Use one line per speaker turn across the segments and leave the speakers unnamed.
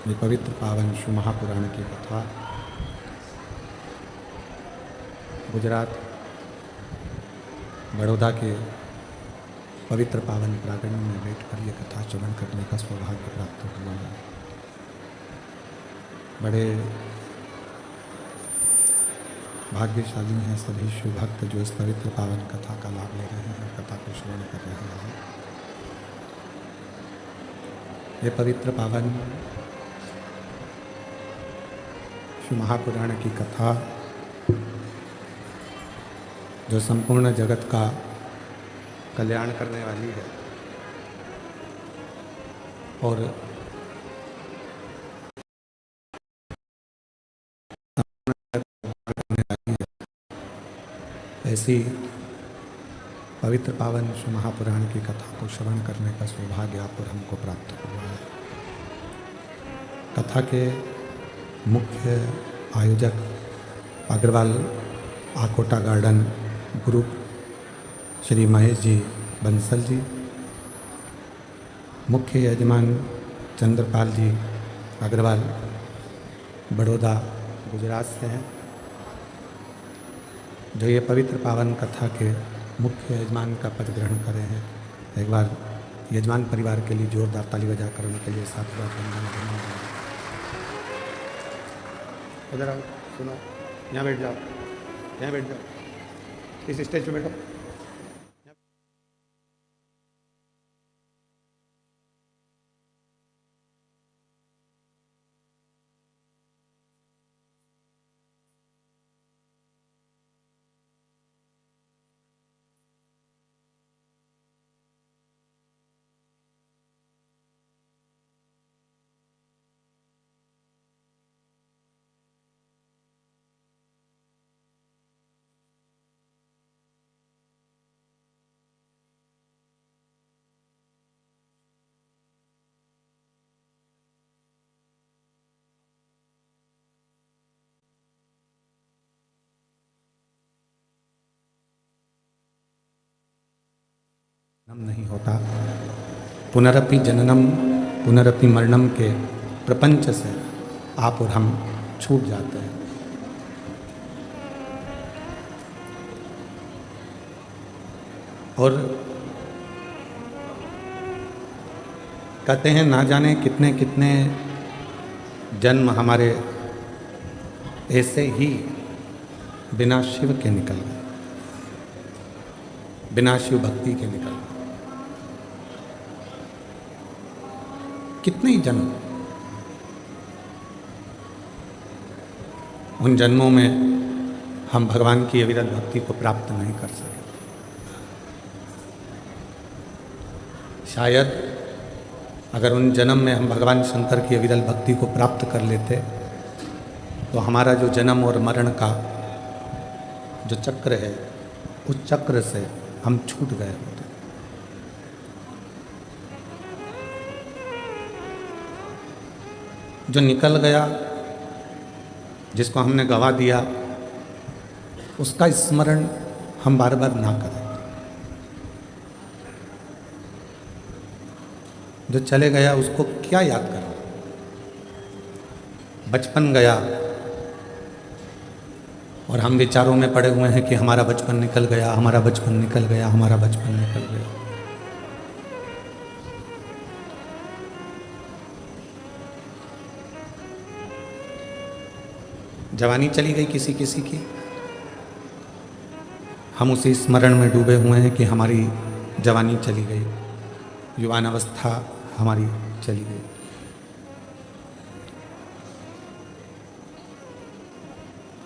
ये पवित्र पावन शिव महापुराण की कथा गुजरात बड़ौदा के पवित्र पावन प्रांगण में बैठकर ये कथा श्रवण करने का सौभाग्य प्राप्त हुआ है। बड़े भाग्यशाली हैं सभी शिव भक्त जो इस पवित्र पावन कथा का लाभ ले रहे हैं, कथा को श्रवण कर रहे हैं। ये पवित्र पावन शिव महापुराण की कथा जो संपूर्ण जगत का कल्याण करने वाली है और ऐसी पवित्र पावन शिव महापुराण की कथा को श्रवण करने का सौभाग्य आप और हमको प्राप्त हुआ है। कथा के मुख्य आयोजक अग्रवाल आकोटा गार्डन ग्रुप श्री महेश जी बंसल जी, मुख्य यजमान चंद्रपाल जी अग्रवाल बड़ौदा गुजरात से हैं, जो ये पवित्र पावन कथा के मुख्य यजमान का पद ग्रहण करे हैं। एक बार यजमान परिवार के लिए जोरदार ताली बजाकर उनके लिए साथ बार वंदन। उधर आओ, सुनो, यहाँ बैठ जाओ, यहाँ बैठ जाओ, इस स्टेज पे बैठो। नहीं होता, पुनरपि जननम पुनरपि मरणम के प्रपंच से आप और हम छूट जाते हैं। और कहते हैं ना जाने कितने कितने जन्म हमारे ऐसे ही बिना शिव के निकल गए, बिना शिव भक्ति के निकल गए। कितने ही जन्म, उन जन्मों में हम भगवान की अविरल भक्ति को प्राप्त नहीं कर सके। शायद अगर उन जन्म में हम भगवान शंकर की अविरल भक्ति को प्राप्त कर लेते तो हमारा जो जन्म और मरण का जो चक्र है, उस चक्र से हम छूट गए होते। जो निकल गया, जिसको हमने गवा दिया, उसका स्मरण हम बार बार ना करें। जो चले गया उसको क्या याद करें। बचपन गया और हम विचारों में पड़े हुए हैं कि हमारा बचपन निकल गया, हमारा बचपन निकल गया, हमारा बचपन निकल गया। जवानी चली गई किसी किसी की, हम उसी स्मरण में डूबे हुए हैं कि हमारी जवानी चली गई, युवान अवस्था हमारी चली गई।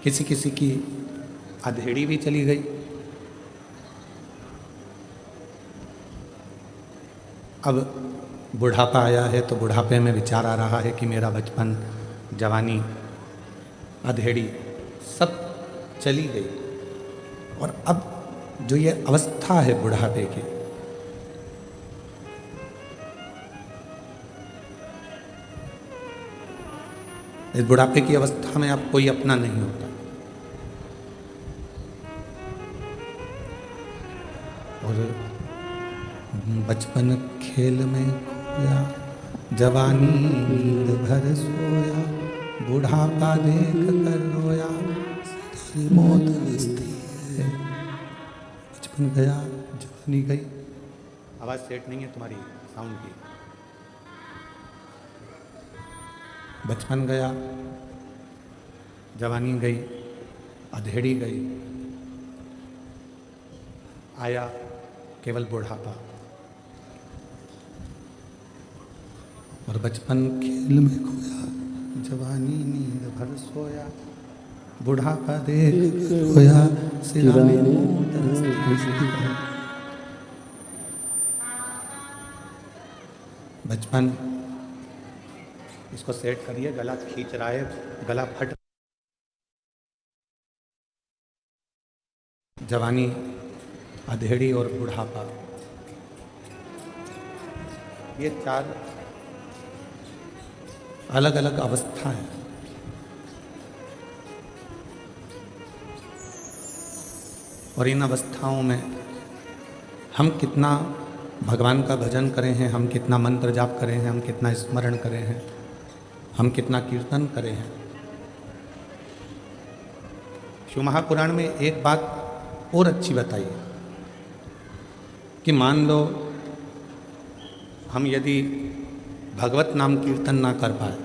किसी किसी की अधेड़ी भी चली गई। अब बुढ़ापा आया है तो बुढ़ापे में विचार आ रहा है कि मेरा बचपन, जवानी, अधेड़ी सब चली गई। और अब जो ये अवस्था है बुढ़ापे की, इस बुढ़ापे की अवस्था में अब कोई अपना नहीं होता। और बचपन खेल में खोया जवानी नींद भर सोया, बुढ़ापा देख कर रोया, मौत हंसती है। बचपन गया जवानी गई। आवाज सेट नहीं है तुम्हारी साउंड की। बचपन गया, जवानी गई, अधेड़ी गई, आया केवल बुढ़ापा। और बचपन खेल में खोया, जवानी नींद भर सोया, बुढ़ापा देख खोया, सिराने मौत हंसती है। बचपन, इसको सेट करिए, गला खींच रहा है, गला फट। जवानी, अधेड़ी और बुढ़ापा, ये चार अलग अलग अवस्था हैं। और इन अवस्थाओं में हम कितना भगवान का भजन करें हैं, हम कितना मंत्र जाप करें हैं, हम कितना स्मरण करें हैं, हम कितना कीर्तन करें हैं। शिव महापुराण में एक बात और अच्छी बताई है कि मान लो हम यदि भगवत नाम कीर्तन ना कर पाए,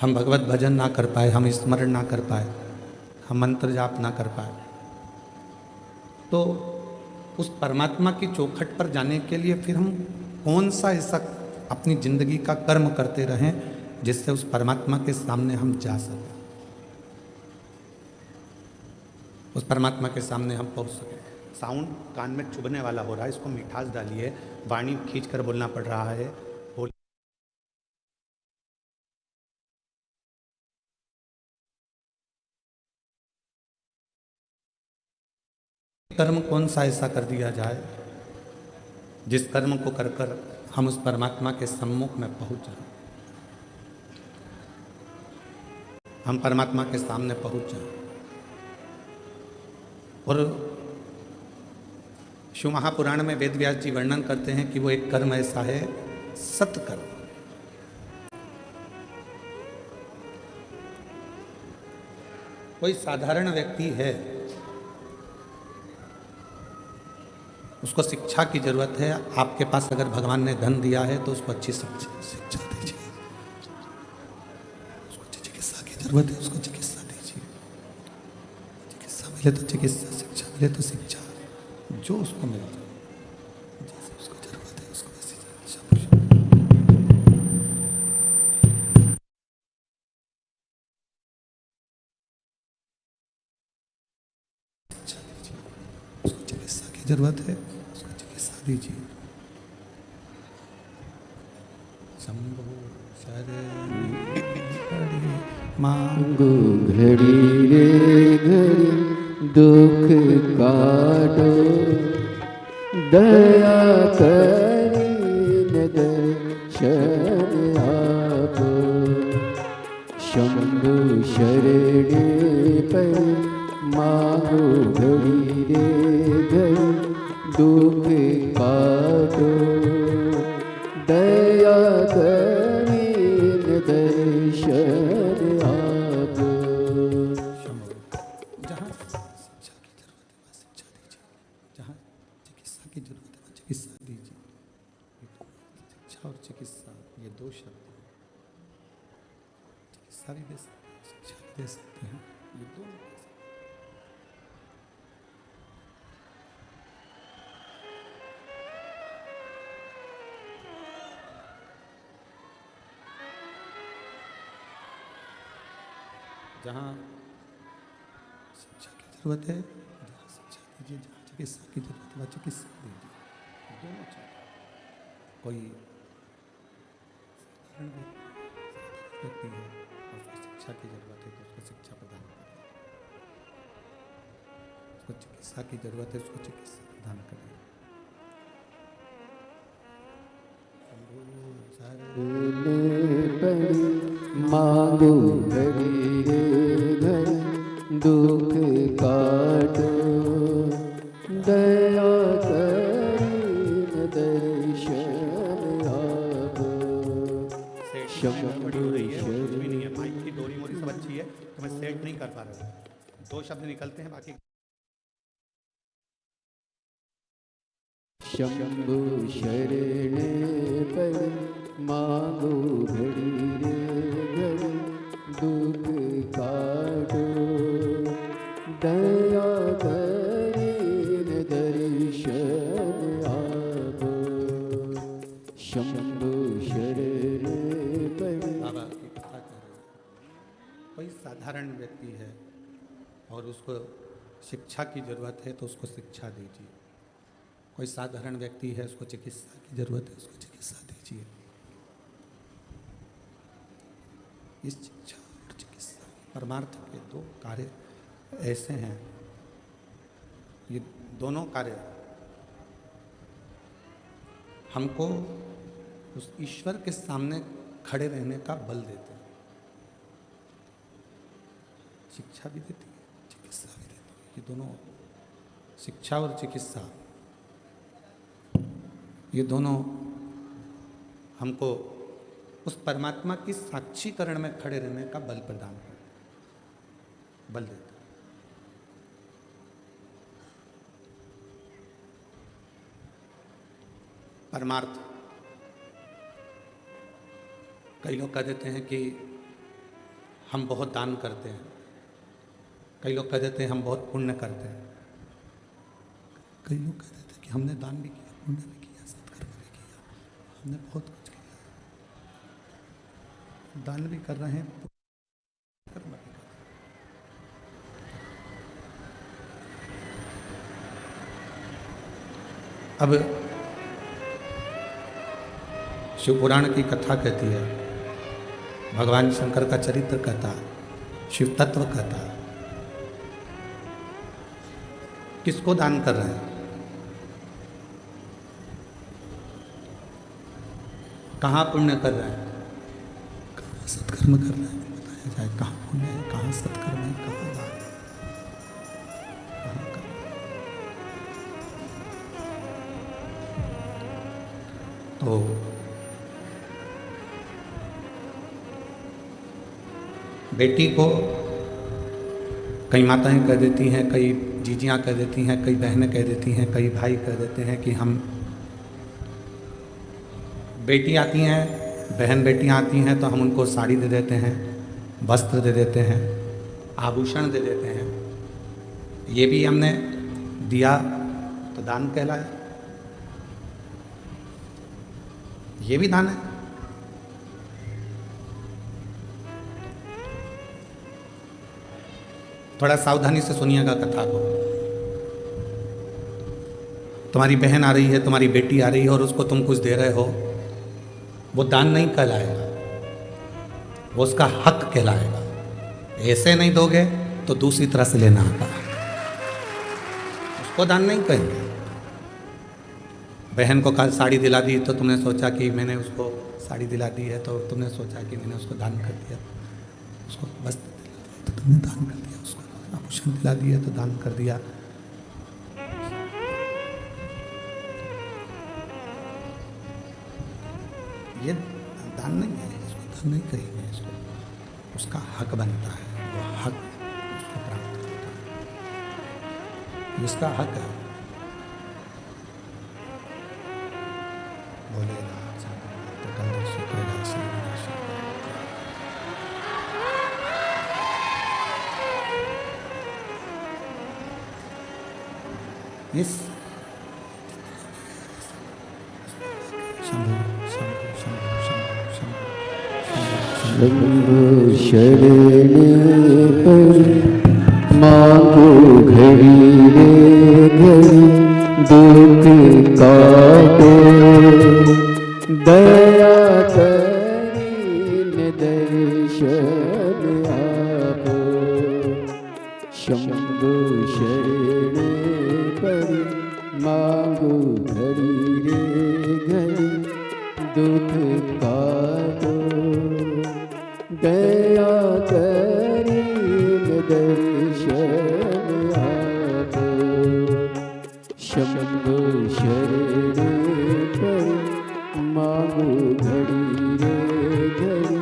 हम भगवत भजन ना कर पाए, हम स्मरण ना कर पाए, हम मंत्र जाप ना कर पाए, तो उस परमात्मा की चौखट पर जाने के लिए फिर हम कौन सा ऐसा अपनी जिंदगी का कर्म करते रहें जिससे उस परमात्मा के सामने हम जा सकें, उस परमात्मा के सामने हम पहुंच सकें। साउंड कान में चुभने वाला हो रहा है, इसको मिठास डालिए, वाणी खींच कर बोलना पड़ रहा है। कर्म कौन सा ऐसा कर दिया जाए जिस कर्म को कर कर हम उस परमात्मा के सम्मुख में पहुंच जाएं, हम परमात्मा के सामने पहुंच जाएं। और शिव महापुराण में वेद व्यास जी वर्णन करते हैं कि वो एक कर्म ऐसा है, सत्कर्म। कोई साधारण व्यक्ति है, उसको शिक्षा की जरूरत है। आपके पास अगर भगवान ने धन दिया है तो उसको अच्छी शिक्षा दीजिए, उसको अच्छी चिकित्सा की जरूरत है, उसको चिकित्सा दीजिए। चिकित्सा मिले तो चिकित्सा, शिक्षा मिले तो शिक्षा, जो उसको मिले जैसे उसको जरूरत है उसको वैसी शिक्षा दीजिए। उसको चिकित्सा की जरूरत है, उसको चिकित्सा दीजिए। शंभो शरणी
मांगो घड़ी रे घड़ी दुख काटो, दया करी दर्शन आपो। शंभु शरणी पर मांगो घड़ी रे घड़ी दुख काटो, दया करी दर्शन आपो।
जहाँ शिक्षा की जरूरत है वहाँ शिक्षा दीजिए, जहाँ चिकित्सा की जरूरत है वहाँ चिकित्सा दीजिए। शिक्षा और चिकित्सा ये दो शब्द हैं। चिकित्सा भी दे सकते हैं, शिक्षा भी दे सकते हैं, ये दोनों दे सकते हैं। जहाँ शिक्षा की जरूरत है जहाँ शिक्षा दीजिए, जहाँ चिकित्सा की जरूरत है वहाँ चिकित्सा दीजिए, दोनों चाहिए। कोई साधारण व्यक्ति है और उसको शिक्षा की जरूरत है तो उसको शिक्षा प्रदान करें, उसको चिकित्सा की जरूरत है उसको चिकित्सा प्रदान करें।
मांगो घड़ी रे घड़ी दुख काटो, दया करी दर्शन आपो। शंभु
कुछ भी नहीं है, माइक की डोरी मोरी सब अच्छी है, तो मैं सेट नहीं कर पा रहा हूँ। 2 शब्द निकलते हैं, बाकी
शंभु शरण पर मांगो घड़ी रे घड़ी दुख काटो दया करीन दर्शन आपो शंभु शरण पर।
बाबा की कथा कर रहे हैं। कोई साधारण व्यक्ति है और उसको शिक्षा की जरूरत है तो उसको शिक्षा दीजिए। कोई साधारण व्यक्ति है, उसको चिकित्सा की जरूरत है, उसको चिकित्सा दीजिए। इस शिक्षा और चिकित्सा परमार्थ के 2 कार्य ऐसे हैं, ये दोनों कार्य हमको उस ईश्वर के सामने खड़े रहने का बल देते हैं। शिक्षा भी देती है, चिकित्सा भी देती है। ये दोनों, शिक्षा और चिकित्सा, ये दोनों हमको उस परमात्मा की साक्षीकरण में खड़े रहने का बल प्रदान करते, बल देते। परमार्थ, कई लोग कह देते हैं कि हम बहुत दान करते हैं, कई लोग कह देते हैं हम बहुत पुण्य करते हैं, कई लोग कह देते हैं कि हमने दान भी किया, पुण्य भी किया, सत्कर्म भी किया, हमने बहुत कुछ किया, दान भी कर रहे हैं, कर्म भी कर रहे हैं। अब शिव पुराण की कथा कहती है, भगवान शंकर का चरित्र कहता, शिव तत्व कहता, किसको दान कर रहे हैं, कहाँ पुण्य कर रहे हैं, कहाँ सत्कर्म कर रहे हैं, बताया जाए कहाँ पुण्य है, कहाँ सत्कर्म है, कहाँ दान है, कहाँ कर्म। तो बेटी को कई माताएं कह देती हैं, कई जीजियाँ कह देती हैं, कई बहनें कह देती हैं, कई भाई कह देते हैं कि हम, बेटी आती हैं, बहन बेटियाँ आती हैं तो हम उनको साड़ी दे देते हैं, वस्त्र दे देते हैं, आभूषण दे देते हैं। ये भी हमने दिया तो दान कहलाए, ये भी दान है। थोड़ा सावधानी से सुनिएगा कथा को। तुम्हारी बहन आ रही है, तुम्हारी बेटी आ रही है और उसको तुम कुछ दे रहे हो, वो दान नहीं कहलाएगा, वो उसका हक कहलाएगा। ऐसे नहीं दोगे तो दूसरी तरह से लेना आता, उसको दान नहीं कहेंगे। बहन को कल साड़ी दिला दी तो तुमने सोचा कि मैंने उसको साड़ी दिला दी है, तो तुमने सोचा कि मैंने उसको दान कर दिया। उसको वस्त्र दिला दिया तो तुमने दान कर दिया, उसको आभूषण दिला दिया तो दान कर दिया। ये दान नहीं है, इसको दान नहीं कहेंगे, इसको उसका हक बनता है, वो हक उसको प्राप्त करता है, इसका हक है। बोले इस शंभु शंभु शंभु शंभु
शंभु शरण पर मांगो घड़ी रे घड़ी दुख काटो दया करीन दर्शन आपो शंभु शरण पर मांगो घड़ी रे घड़ी दुख काटो दया करीन दर्शन आपो शंभु शरण पर मांगो घड़ी रे घड़ी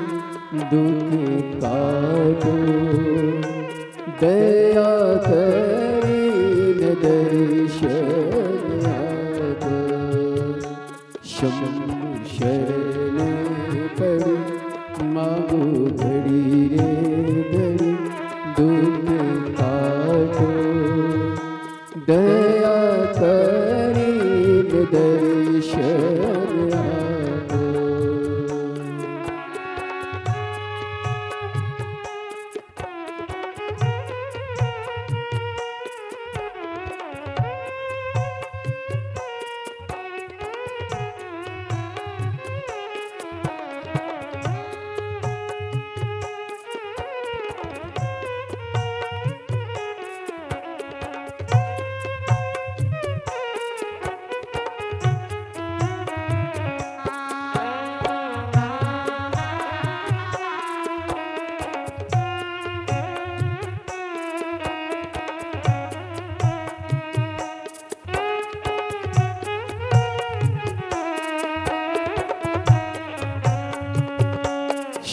काटो दया करीन दर्शन आपो शंभु शरण पड़ी मांगो घड़ी रे घड़ी दुख काटो दया करीन दर्शन आपो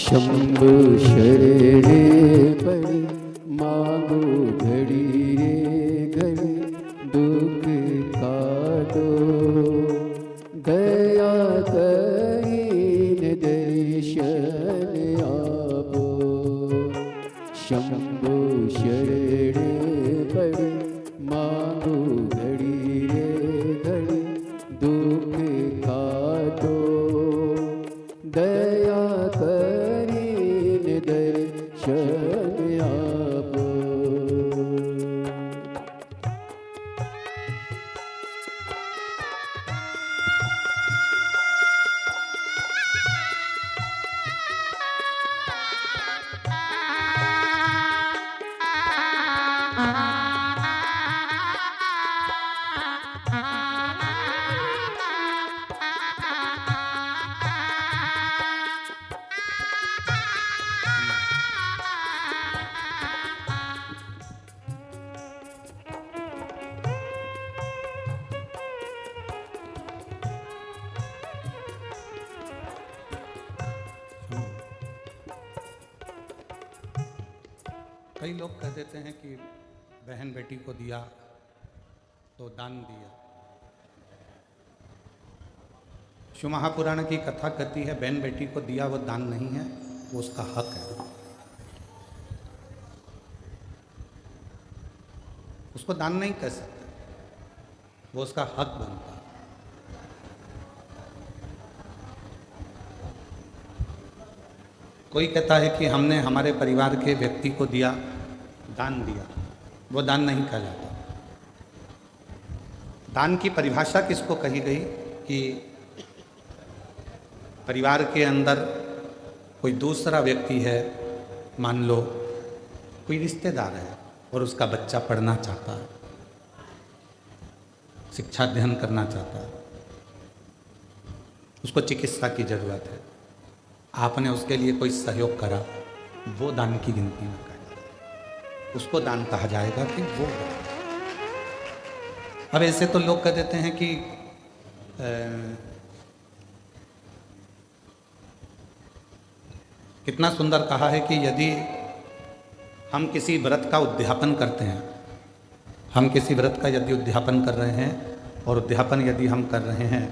शंभु शरणे पड़ी मांगो घड़ी रे घड़ी दुख काटो दया करीन दर्शन आपो शंभु शरणे पड़ी मांगो घड़ी रे घड़ी दुख काटो दया करीन दर्शन आपो
कई लोग कह देते हैं कि बहन बेटी को दिया तो दान दिया। शिव महापुराण की कथा कहती है बहन बेटी को दिया वो दान नहीं है, वो उसका हक है। उसको दान नहीं कह सकते, वो उसका हक बनता है। कोई कहता है कि हमने हमारे परिवार के व्यक्ति को दिया, दान दिया, वो दान नहीं कहलाता। दान की परिभाषा किसको कही गई कि परिवार के अंदर कोई दूसरा व्यक्ति है, मान लो कोई रिश्तेदार है और उसका बच्चा पढ़ना चाहता है, शिक्षा अध्ययन करना चाहता है, उसको चिकित्सा की जरूरत है, आपने उसके लिए कोई सहयोग करा, वो दान की गिनती में कहा, उसको दान कहा जाएगा कि वो दान। अब ऐसे तो लोग कह देते हैं कि कितना सुंदर कहा है कि यदि हम किसी व्रत का उद्यापन करते हैं, हम किसी व्रत का यदि उद्यापन कर रहे हैं और उद्यापन यदि हम कर रहे हैं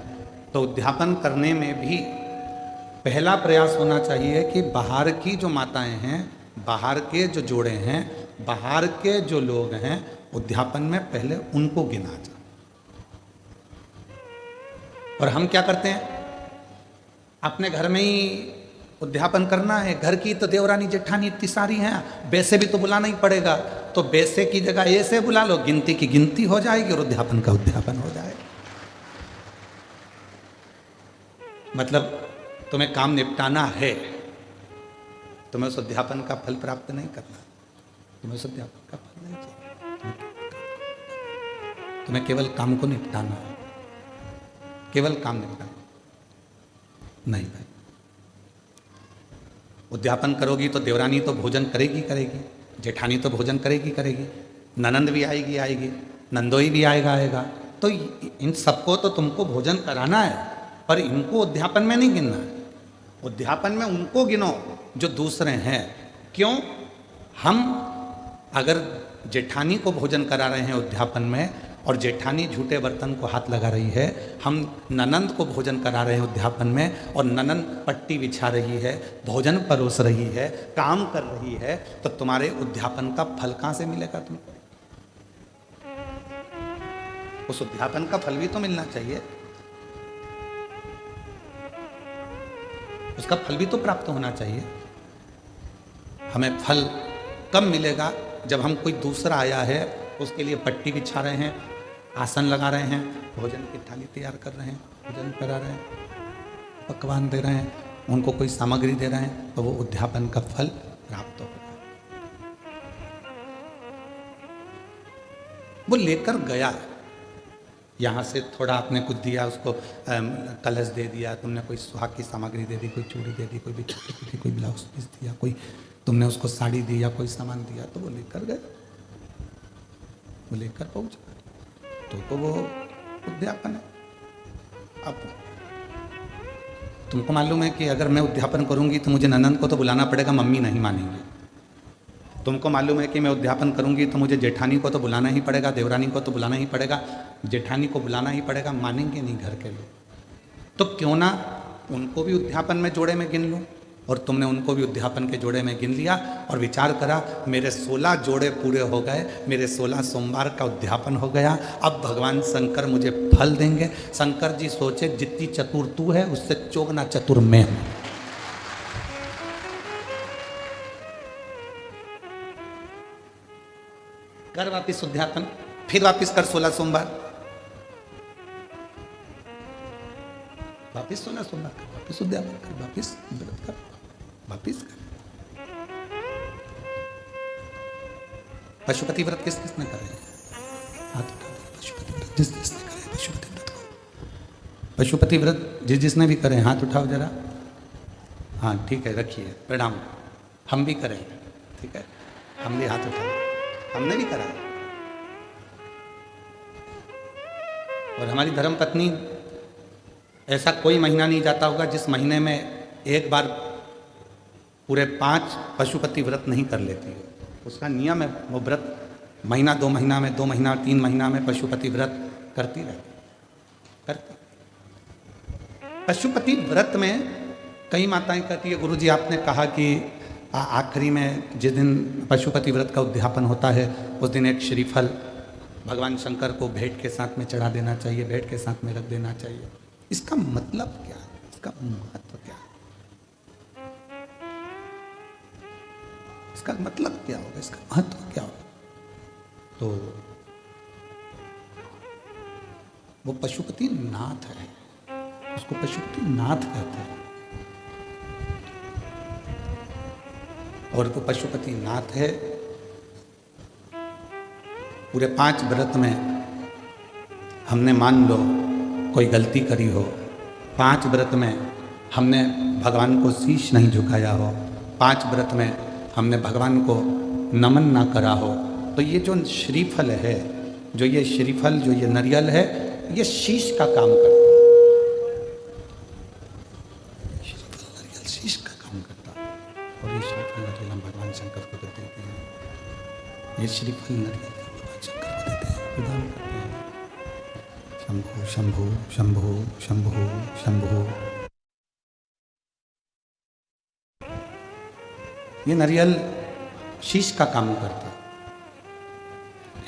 तो उद्यापन करने में भी पहला प्रयास होना चाहिए कि बाहर की जो माताएं हैं, बाहर के जो जोड़े हैं, बाहर के जो लोग हैं, उद्यापन में पहले उनको गिना जाए। और हम क्या करते हैं, अपने घर में ही उद्यापन करना है, घर की तो देवरानी जेठानी इतनी सारी हैं, बैसे भी तो बुलाना ही पड़ेगा, तो बैसे की जगह ऐसे बुला लो, गिनती की गिनती हो जाएगी और उद्यापन का उद्यापन हो जाएगा। मतलब तुम्हें काम निपटाना है, तुम्हें उस अध्यापन का फल प्राप्त नहीं करना, तुम्हें उस अध्यापन का फल नहीं चाहिए, तुम्हें केवल काम को निपटाना है, केवल काम निपटाना नहीं। भाई उद्यापन करोगी तो देवरानी तो भोजन करेगी करेगी, जेठानी तो भोजन करेगी करेगी, ननंद भी आएगी आएगी, नंदोई भी आएगा, तो इन सबको तो तुमको भोजन कराना है, पर इनको उद्यापन में नहीं गिनना है। उद्यापन में उनको गिनो जो दूसरे हैं, क्यों? हम अगर जेठानी को भोजन करा रहे हैं उद्यापन में और जेठानी झूठे बर्तन को हाथ लगा रही है, हम ननंद को भोजन करा रहे हैं उद्यापन में और ननंद पट्टी बिछा रही है, भोजन परोस रही है, काम कर रही है, तो तुम्हारे उद्यापन का फल कहां से मिलेगा तुमको? उस उद्यापन का फल भी तो मिलना चाहिए, उसका फल भी तो प्राप्त होना चाहिए। हमें फल कब मिलेगा? जब हम कोई दूसरा आया है उसके लिए पट्टी बिछा रहे हैं, आसन लगा रहे हैं, भोजन की थाली तैयार कर रहे हैं, भोजन करा रहे हैं, पकवान दे रहे हैं, उनको कोई सामग्री दे रहे हैं, तो वो उद्यापन का फल प्राप्त होगा। वो लेकर गया, यहाँ से थोड़ा आपने कुछ दिया, उसको कलश दे दिया, तुमने कोई सुहाग की सामग्री दे दी, कोई चूड़ी दे दी, कोई बिछाई, कोई ब्लाउज पीस दिया, कोई तुमने उसको साड़ी दी या कोई सामान दिया, तो वो लेकर गए, वो लेकर पहुंचा, तो वो उद्यापन है। अब तुमको मालूम है कि अगर मैं उद्यापन करूंगी तो मुझे ननंद को तो बुलाना पड़ेगा, मम्मी नहीं मानेंगी। तुमको मालूम है कि मैं उद्यापन करूंगी तो मुझे जेठानी को तो बुलाना ही पड़ेगा, देवरानी को तो बुलाना ही पड़ेगा, जेठानी को बुलाना ही पड़ेगा, मानेंगे नहीं घर के लोग। तो क्यों ना उनको भी उद्यापन में जोड़े में गिन लूं, और तुमने उनको भी उद्यापन के जोड़े में गिन लिया और विचार करा, मेरे 16 जोड़े पूरे हो गए, मेरे 16 सोमवार का उद्यापन हो गया, अब भगवान शंकर मुझे फल देंगे। शंकर जी सोचे, जितनी चतुर तू है उससे चौगुना चतुर मैं हूं। कर वापिस उद्यापन, फिर वापिस कर 16 सोमवार, वापिस 16 सोमवार कर, वापिस उद्यापन कर, वापिस व्रत कर, वापिस कर। पशुपति व्रत किस किसने करे? हाथ उठा दो। पशुपति व्रत जिस जिसने करे पशुपति व्रत को, पशुपति व्रत जिस जिसने भी करे हाथ उठाओ जरा। हाँ ठीक है, रखिए, प्रणाम। हम भी करें, ठीक है, हम भी हाथ उठाए, हमने भी करा। और हमारी धर्म पत्नी, ऐसा कोई महीना नहीं जाता होगा जिस महीने में एक बार पूरे 5 पशुपति व्रत नहीं कर लेती है। उसका नियम है, वो व्रत महीना 2 महीना में, 2 महीना 3 महीना में पशुपति व्रत करती रहती। पशुपति व्रत में कई माताएं कहती है, गुरुजी आपने कहा कि आखिरी में जिस दिन पशुपति व्रत का उद्यापन होता है उस दिन एक श्रीफल भगवान शंकर को भेंट के साथ में चढ़ा देना चाहिए, भेंट के साथ में रख देना चाहिए। इसका मतलब क्या है? इसका महत्व क्या है? इसका मतलब क्या होगा? इसका महत्व क्या होगा? तो वो पशुपति नाथ है, उसको पशुपति नाथ कहते हैं। और वो पशुपति नाथ है। पूरे 5 व्रत में हमने मान लो कोई गलती करी हो, 5 व्रत में हमने भगवान को शीश नहीं झुकाया हो, 5 व्रत में हमने भगवान को नमन ना करा हो, तो ये जो श्रीफल है, जो ये श्रीफल, जो ये नारियल है, ये शीश का काम करता है। श्रीफल नारियल शीश का काम करता है। और ये श्रीफल नारियल हम भगवान शंकर को देते हैं। ये श्रीफल नारियल भगवान शंकर को देते हैं, प्रदान करते हैं। शंभो शंभो शंभो शंभो शंभो। ये नारियल शीश का काम करता है।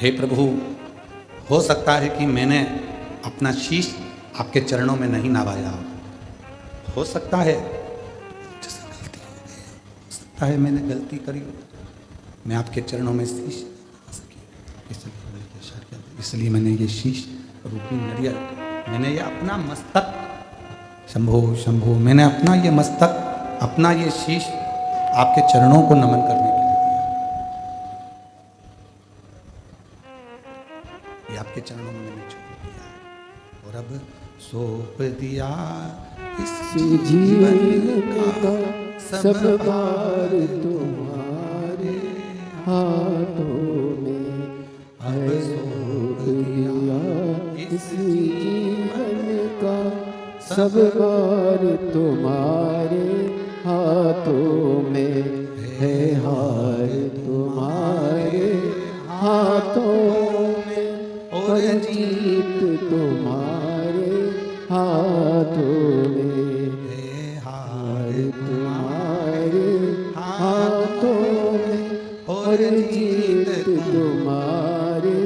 हे प्रभु, हो सकता है कि मैंने अपना शीश आपके चरणों में नहीं नवाया हो सकता है जैसे गलती हो गई, हो सकता है मैंने गलती करी हो, मैं आपके चरणों में शीश नवा सकी, इसलिए मैंने ये शीश रूपी नारियल, मैंने ये अपना मस्तक, शंभो शंभो, मैंने अपना ये मस्तक, अपना ये शीश आपके चरणों को नमन करने के लिए दिया। ये आपके चरणों में मैंने छोड़ दिया और अब सौंप दिया इस जीवन का सब भार तुम्हारे हाथों में। अब सौंप दिया इस जीवन का सब भार तुम्हारे हाथों में है।
तुम्हारे हाथों में और जीत तुम्हारे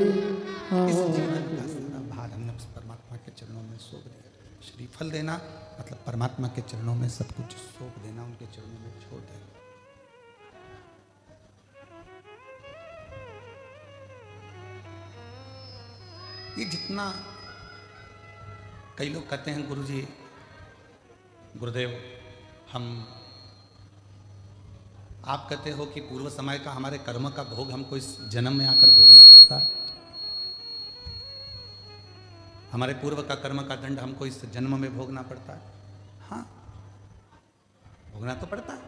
इस जीवन का सारा भार हमने उस परमात्मा के चरणों में सौंप दिया। श्रीफल देना मतलब परमात्मा के चरणों में सब कुछ सौंप देना, उनके चरणों में छोड़ देना। ये जितना कई लोग कहते हैं गुरुजी, गुरुदेव आप कहते हो कि पूर्व समय का हमारे कर्म का भोग हमको इस जन्म में आकर भोगना पड़ता है, हमारे पूर्व का कर्म का दंड हमको इस जन्म में भोगना पड़ता है। हाँ, भोगना तो पड़ता है।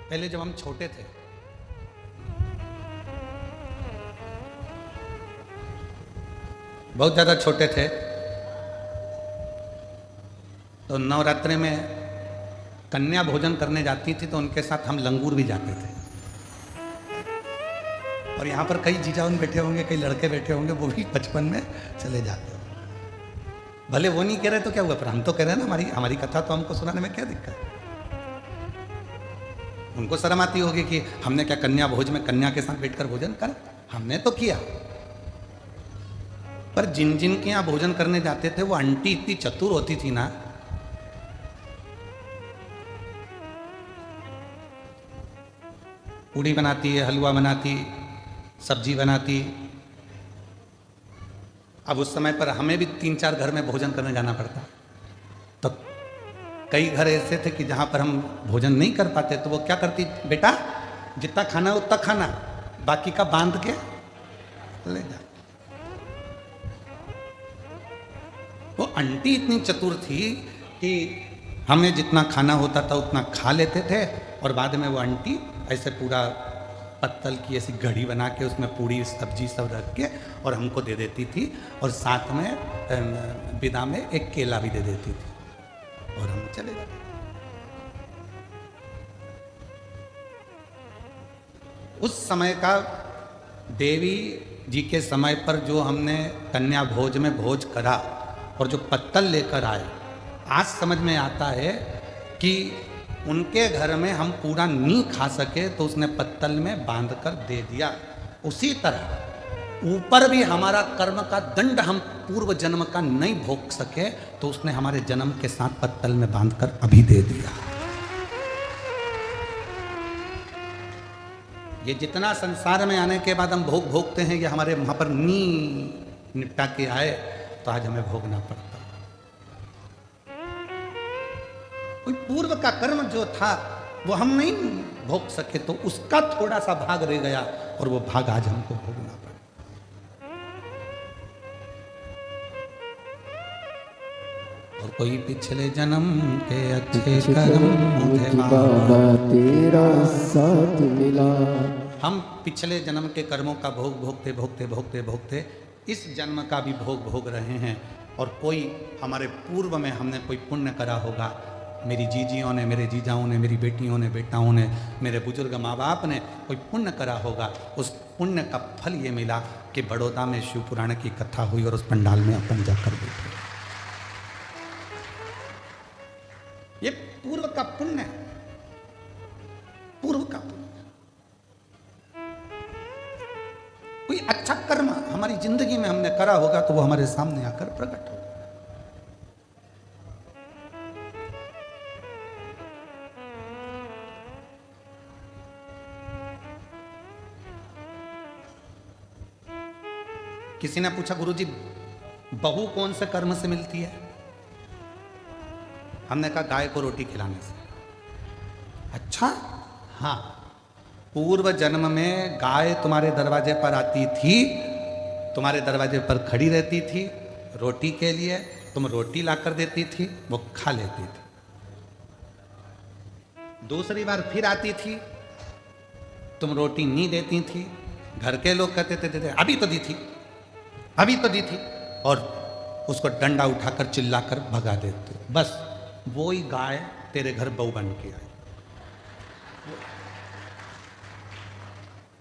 पहले जब हम छोटे थे, बहुत ज्यादा छोटे थे, तो नवरात्रि में कन्या भोजन करने जाती थी तो उनके साथ हम लंगूर भी जाते थे। और यहाँ पर कई जीजाउन बैठे होंगे, कई लड़के बैठे होंगे, वो भी बचपन में चले जाते होंगे। भले वो नहीं कह रहे तो क्या हुआ, पर हम तो कह रहे हैं ना, हमारी कथा तो हमको सुनाने में क्या दिक्कत। उनको शर्म आती होगी कि हमने क्या कन्या भोज में कन्या के साथ बैठकर भोजन कर, हमने तो किया। पर जिन जिन के यहाँ भोजन करने जाते थे वो आंटी इतनी चतुर होती थी ना, पूड़ी बनाती है, हलवा बनाती, सब्जी बनाती। अब उस समय पर हमें भी 3-4 घर में भोजन करने जाना पड़ता, तो कई घर ऐसे थे कि जहां पर हम भोजन नहीं कर पाते तो वो क्या करती, बेटा जितना खाना उतना खाना, बाकी का बांध के ले जा। वो आंटी इतनी चतुर थी कि हमें जितना खाना होता था उतना खा लेते थे, और बाद में वो आंटी ऐसे पूरा पत्तल की ऐसी घड़ी बना के उसमें पूड़ी सब्जी सब रख के और हमको दे देती थी, और साथ में विदा में एक केला भी दे देती थी, और हम चले जाते। उस समय का देवी जी के समय पर जो हमने कन्या भोज में भोज करा और जो पत्तल लेकर आए, आज समझ में आता है कि उनके घर में हम पूरा नहीं खा सके तो उसने पत्तल में बांध कर दे दिया। उसी तरह ऊपर भी हमारा कर्म का दंड हम पूर्व जन्म का नहीं भोग सके तो उसने हमारे जन्म के साथ पत्तल में बांधकर अभी दे दिया। ये जितना संसार में आने के बाद हम भोगते हैं, ये हमारे वहां पर नी निपटा के आए तो आज हमें भोगना पड़ता। कोई पूर्व का कर्म जो था वो हम नहीं भोग सके तो उसका थोड़ा सा भाग रह गया, और वो भाग आज हमको भोगना पड़ा। और कोई पिछले जन्म के अच्छे कर्म मुझे बाबा
तेरा साथ मिला।
हम पिछले जन्म के कर्मों का भोग भोगते भोगते भोगते भोगते इस जन्म का भी भोग रहे हैं। और कोई हमारे पूर्व में हमने कोई पुण्य करा होगा, मेरी जीजियों ने, मेरे जीजाओं ने, मेरी बेटियों ने, बेटाओं ने, मेरे बुजुर्ग माँ बाप ने कोई पुण्य करा होगा। उस पुण्य का फल ये मिला कि बड़ौदा में शिव पुराण की कथा हुई और उस पंडाल में अपन जाकर बैठे। ये पूर्व का पुण्य, पूर्व का पुण्य। कोई अच्छा कर्म हमारी जिंदगी में हमने करा होगा तो वो हमारे सामने आकर प्रकट होगा। किसी ने पूछा गुरुजी बहू कौन से कर्म से मिलती है? हमने कहा गाय को रोटी खिलाने से। अच्छा, हाँ, पूर्व जन्म में गाय तुम्हारे दरवाजे पर आती थी, तुम्हारे दरवाजे पर खड़ी रहती थी रोटी के लिए, तुम रोटी लाकर देती थी, वो खा लेती थी। दूसरी बार फिर आती थी, तुम रोटी नहीं देती थी, घर के लोग कहते थे अभी तो दी थी, अभी तो दी थी, और उसको डंडा उठाकर चिल्लाकर भगा देते। बस वो ही गाय तेरे घर बहू बन के आई।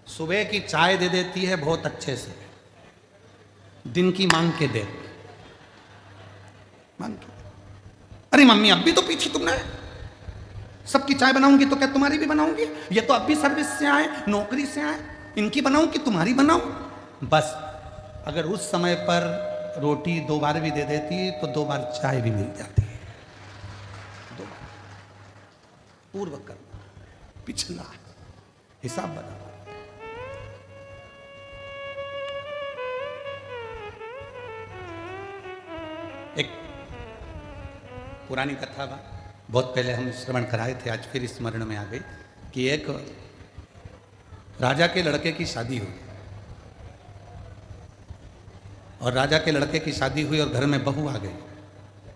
सुबह की चाय दे देती है बहुत अच्छे से, दिन की मांग के दे, मांग के। अरे मम्मी अब भी तो पीछी तुमने, सबकी चाय बनाऊंगी तो क्या तुम्हारी भी बनाऊंगी? ये तो अब भी सर्विस से आए, नौकरी से आए, इनकी बनाऊं कि तुम्हारी बनाऊं? बस अगर उस समय पर रोटी 2 बार भी दे देती तो 2 बार चाय भी मिल जाती। 2 बार पूर्व कर्म, पिछला हिसाब बना। एक पुरानी कथा बा, बहुत पहले हम श्रवण कराए थे, आज फिर स्मरण में आ गई कि एक राजा के लड़के की शादी हुई और राजा के लड़के की शादी हुई और घर में बहू आ गई।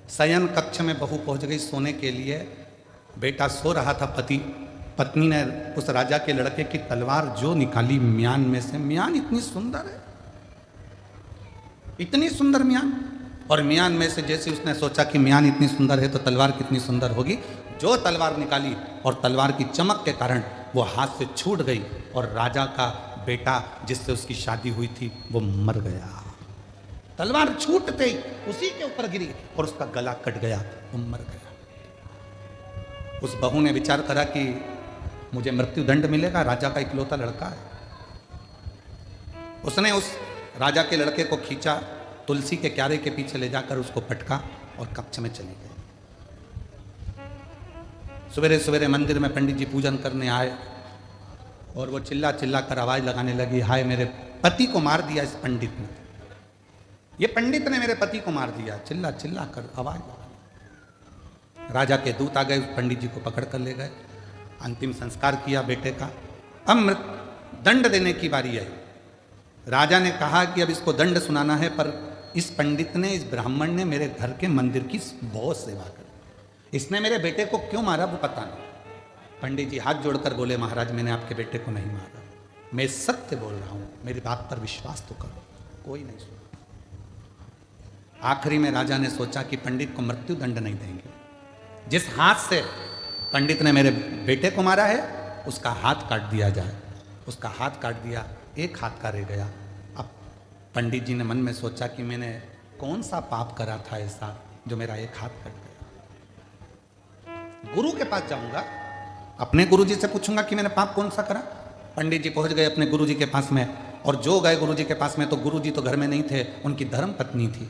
शयन कक्ष में बहू पहुंच गई सोने के लिए। बेटा सो रहा था, पत्नी ने उस राजा के लड़के की तलवार जो निकाली म्यान में से। म्यान इतनी सुंदर है, इतनी सुंदर म्यान, और म्यान में से जैसे उसने सोचा कि म्यान इतनी सुंदर है तो तलवार कितनी सुंदर होगी, जो तलवार निकाली और तलवार की चमक के कारण वो हाथ से छूट गई और राजा का बेटा जिससे उसकी शादी हुई थी वो मर गया। तलवार छूटते ही उसी के ऊपर गिरी और उसका गला कट गया, वो मर गया। उस बहू ने विचार करा कि मुझे मृत्यु दंड मिलेगा, राजा का इकलौता लड़का है। उसने उस राजा के लड़के को खींचा, तुलसी के क्यारे के पीछे ले जाकर उसको पटका और कक्ष में चली गई। सवेरे सवेरे मंदिर में पंडित जी पूजन करने आए और वो चिल्ला चिल्ला कर आवाज लगाने लगी, हाय मेरे पति को मार दिया इस पंडित ने, ये पंडित ने मेरे पति को मार दिया। चिल्ला चिल्ला कर आवाज लगा। राजा के दूत आ गए, उस पंडित जी को पकड़ कर ले गए, अंतिम संस्कार किया बेटे का। अब दंड देने की बारी आई। राजा ने कहा कि अब इसको दंड सुनाना है, पर इस पंडित ने, इस ब्राह्मण ने मेरे घर के मंदिर की बहुत सेवा करी, इसने मेरे बेटे को क्यों मारा वो पता नहीं। पंडित जी हाथ जोड़कर बोले, महाराज मैंने आपके बेटे को नहीं मारा, मैं सत्य बोल रहा हूं, मेरी बात पर विश्वास तो करो। कोई नहीं सुना। आखिरी में राजा ने सोचा कि पंडित को मृत्यु दंड नहीं देंगे, जिस हाथ से पंडित ने मेरे बेटे को मारा है उसका हाथ काट दिया जाए। उसका हाथ काट दिया, एक हाथ का रह गया। अब पंडित जी ने मन में सोचा कि मैंने कौन सा पाप करा था ऐसा जो मेरा एक हाथ कट गया। गुरु के पास जाऊंगा, अपने गुरु जी से पूछूंगा कि मैंने पाप कौन सा करा। पंडित जी पहुंच गए अपने गुरु जी के पास में, और जो गए गुरु जी के पास में तो गुरु जी तो घर में नहीं थे, उनकी धर्म पत्नी थी।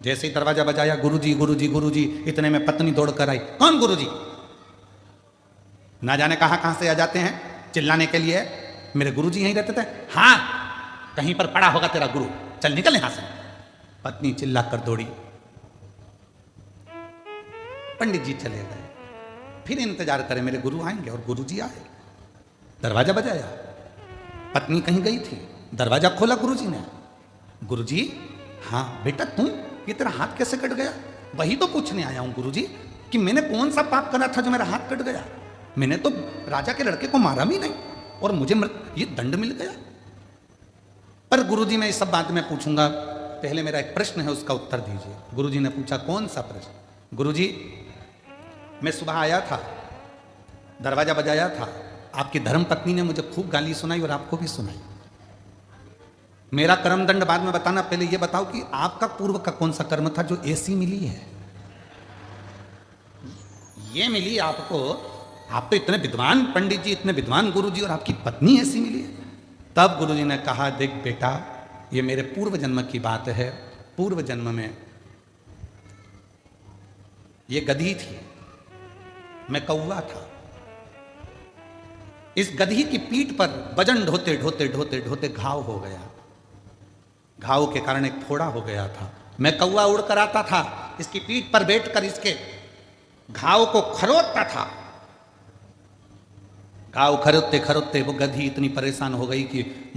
जैसे ही दरवाजा बजाया, गुरु जी गुरु जी गुरु जी, इतने में पत्नी दौड़ कर आई। कौन गुरु जी? ना जाने कहां से आ जाते हैं चिल्लाने के लिए। मेरे गुरुजी यहीं रहते थे। हाँ, कहीं पर पड़ा होगा तेरा गुरु, चल निकल यहां से। पत्नी चिल्ला कर दौड़ी। पंडित जी चले गए, फिर इंतजार करें मेरे गुरु आएंगे, और गुरुजी आए। दरवाजा बजाया, पत्नी कहीं गई थी, दरवाजा खोला गुरुजी ने। गुरुजी, हाँ बेटा तुम, ये तेरा हाथ कैसे कट गया? वही तो पूछने आया हूं गुरुजी कि मैंने कौन सा पाप करा था जो मेरा हाथ कट गया। मैंने तो राजा के लड़के को मारा भी नहीं और मुझे ये दंड मिल गया। पर गुरुजी मैं इस सब बात में पूछूंगा, पहले मेरा एक प्रश्न है उसका उत्तर दीजिए। गुरुजी ने पूछा, कौन सा प्रश्न? गुरुजी, मैं सुबह आया था, दरवाजा बजाया था, आपकी धर्म पत्नी ने मुझे खूब गाली सुनाई और आपको भी सुनाई। मेरा कर्म दंड बाद में बताना, पहले ये बताओ कि आपका पूर्व का कौन सा कर्म था जो ऐसी मिली है? ये मिली आपको, आप तो इतने विद्वान पंडित जी, इतने विद्वान गुरुजी, और आपकी पत्नी ऐसी मिली है। तब गुरुजी ने कहा, देख बेटा, ये मेरे पूर्व जन्म की बात है। पूर्व जन्म में ये गधी थी, मैं कौवा था। इस गधी की पीठ पर वजन ढोते ढोते ढोते ढोते घाव हो गया। घाव के कारण एक फोड़ा हो गया था। मैं कौवा उड़कर आता था, इसकी पीठ पर बैठकर इसके घाव को खरोदता था। घाव खरोदते खरोदते वो गधी इतनी परेशान हो गई कि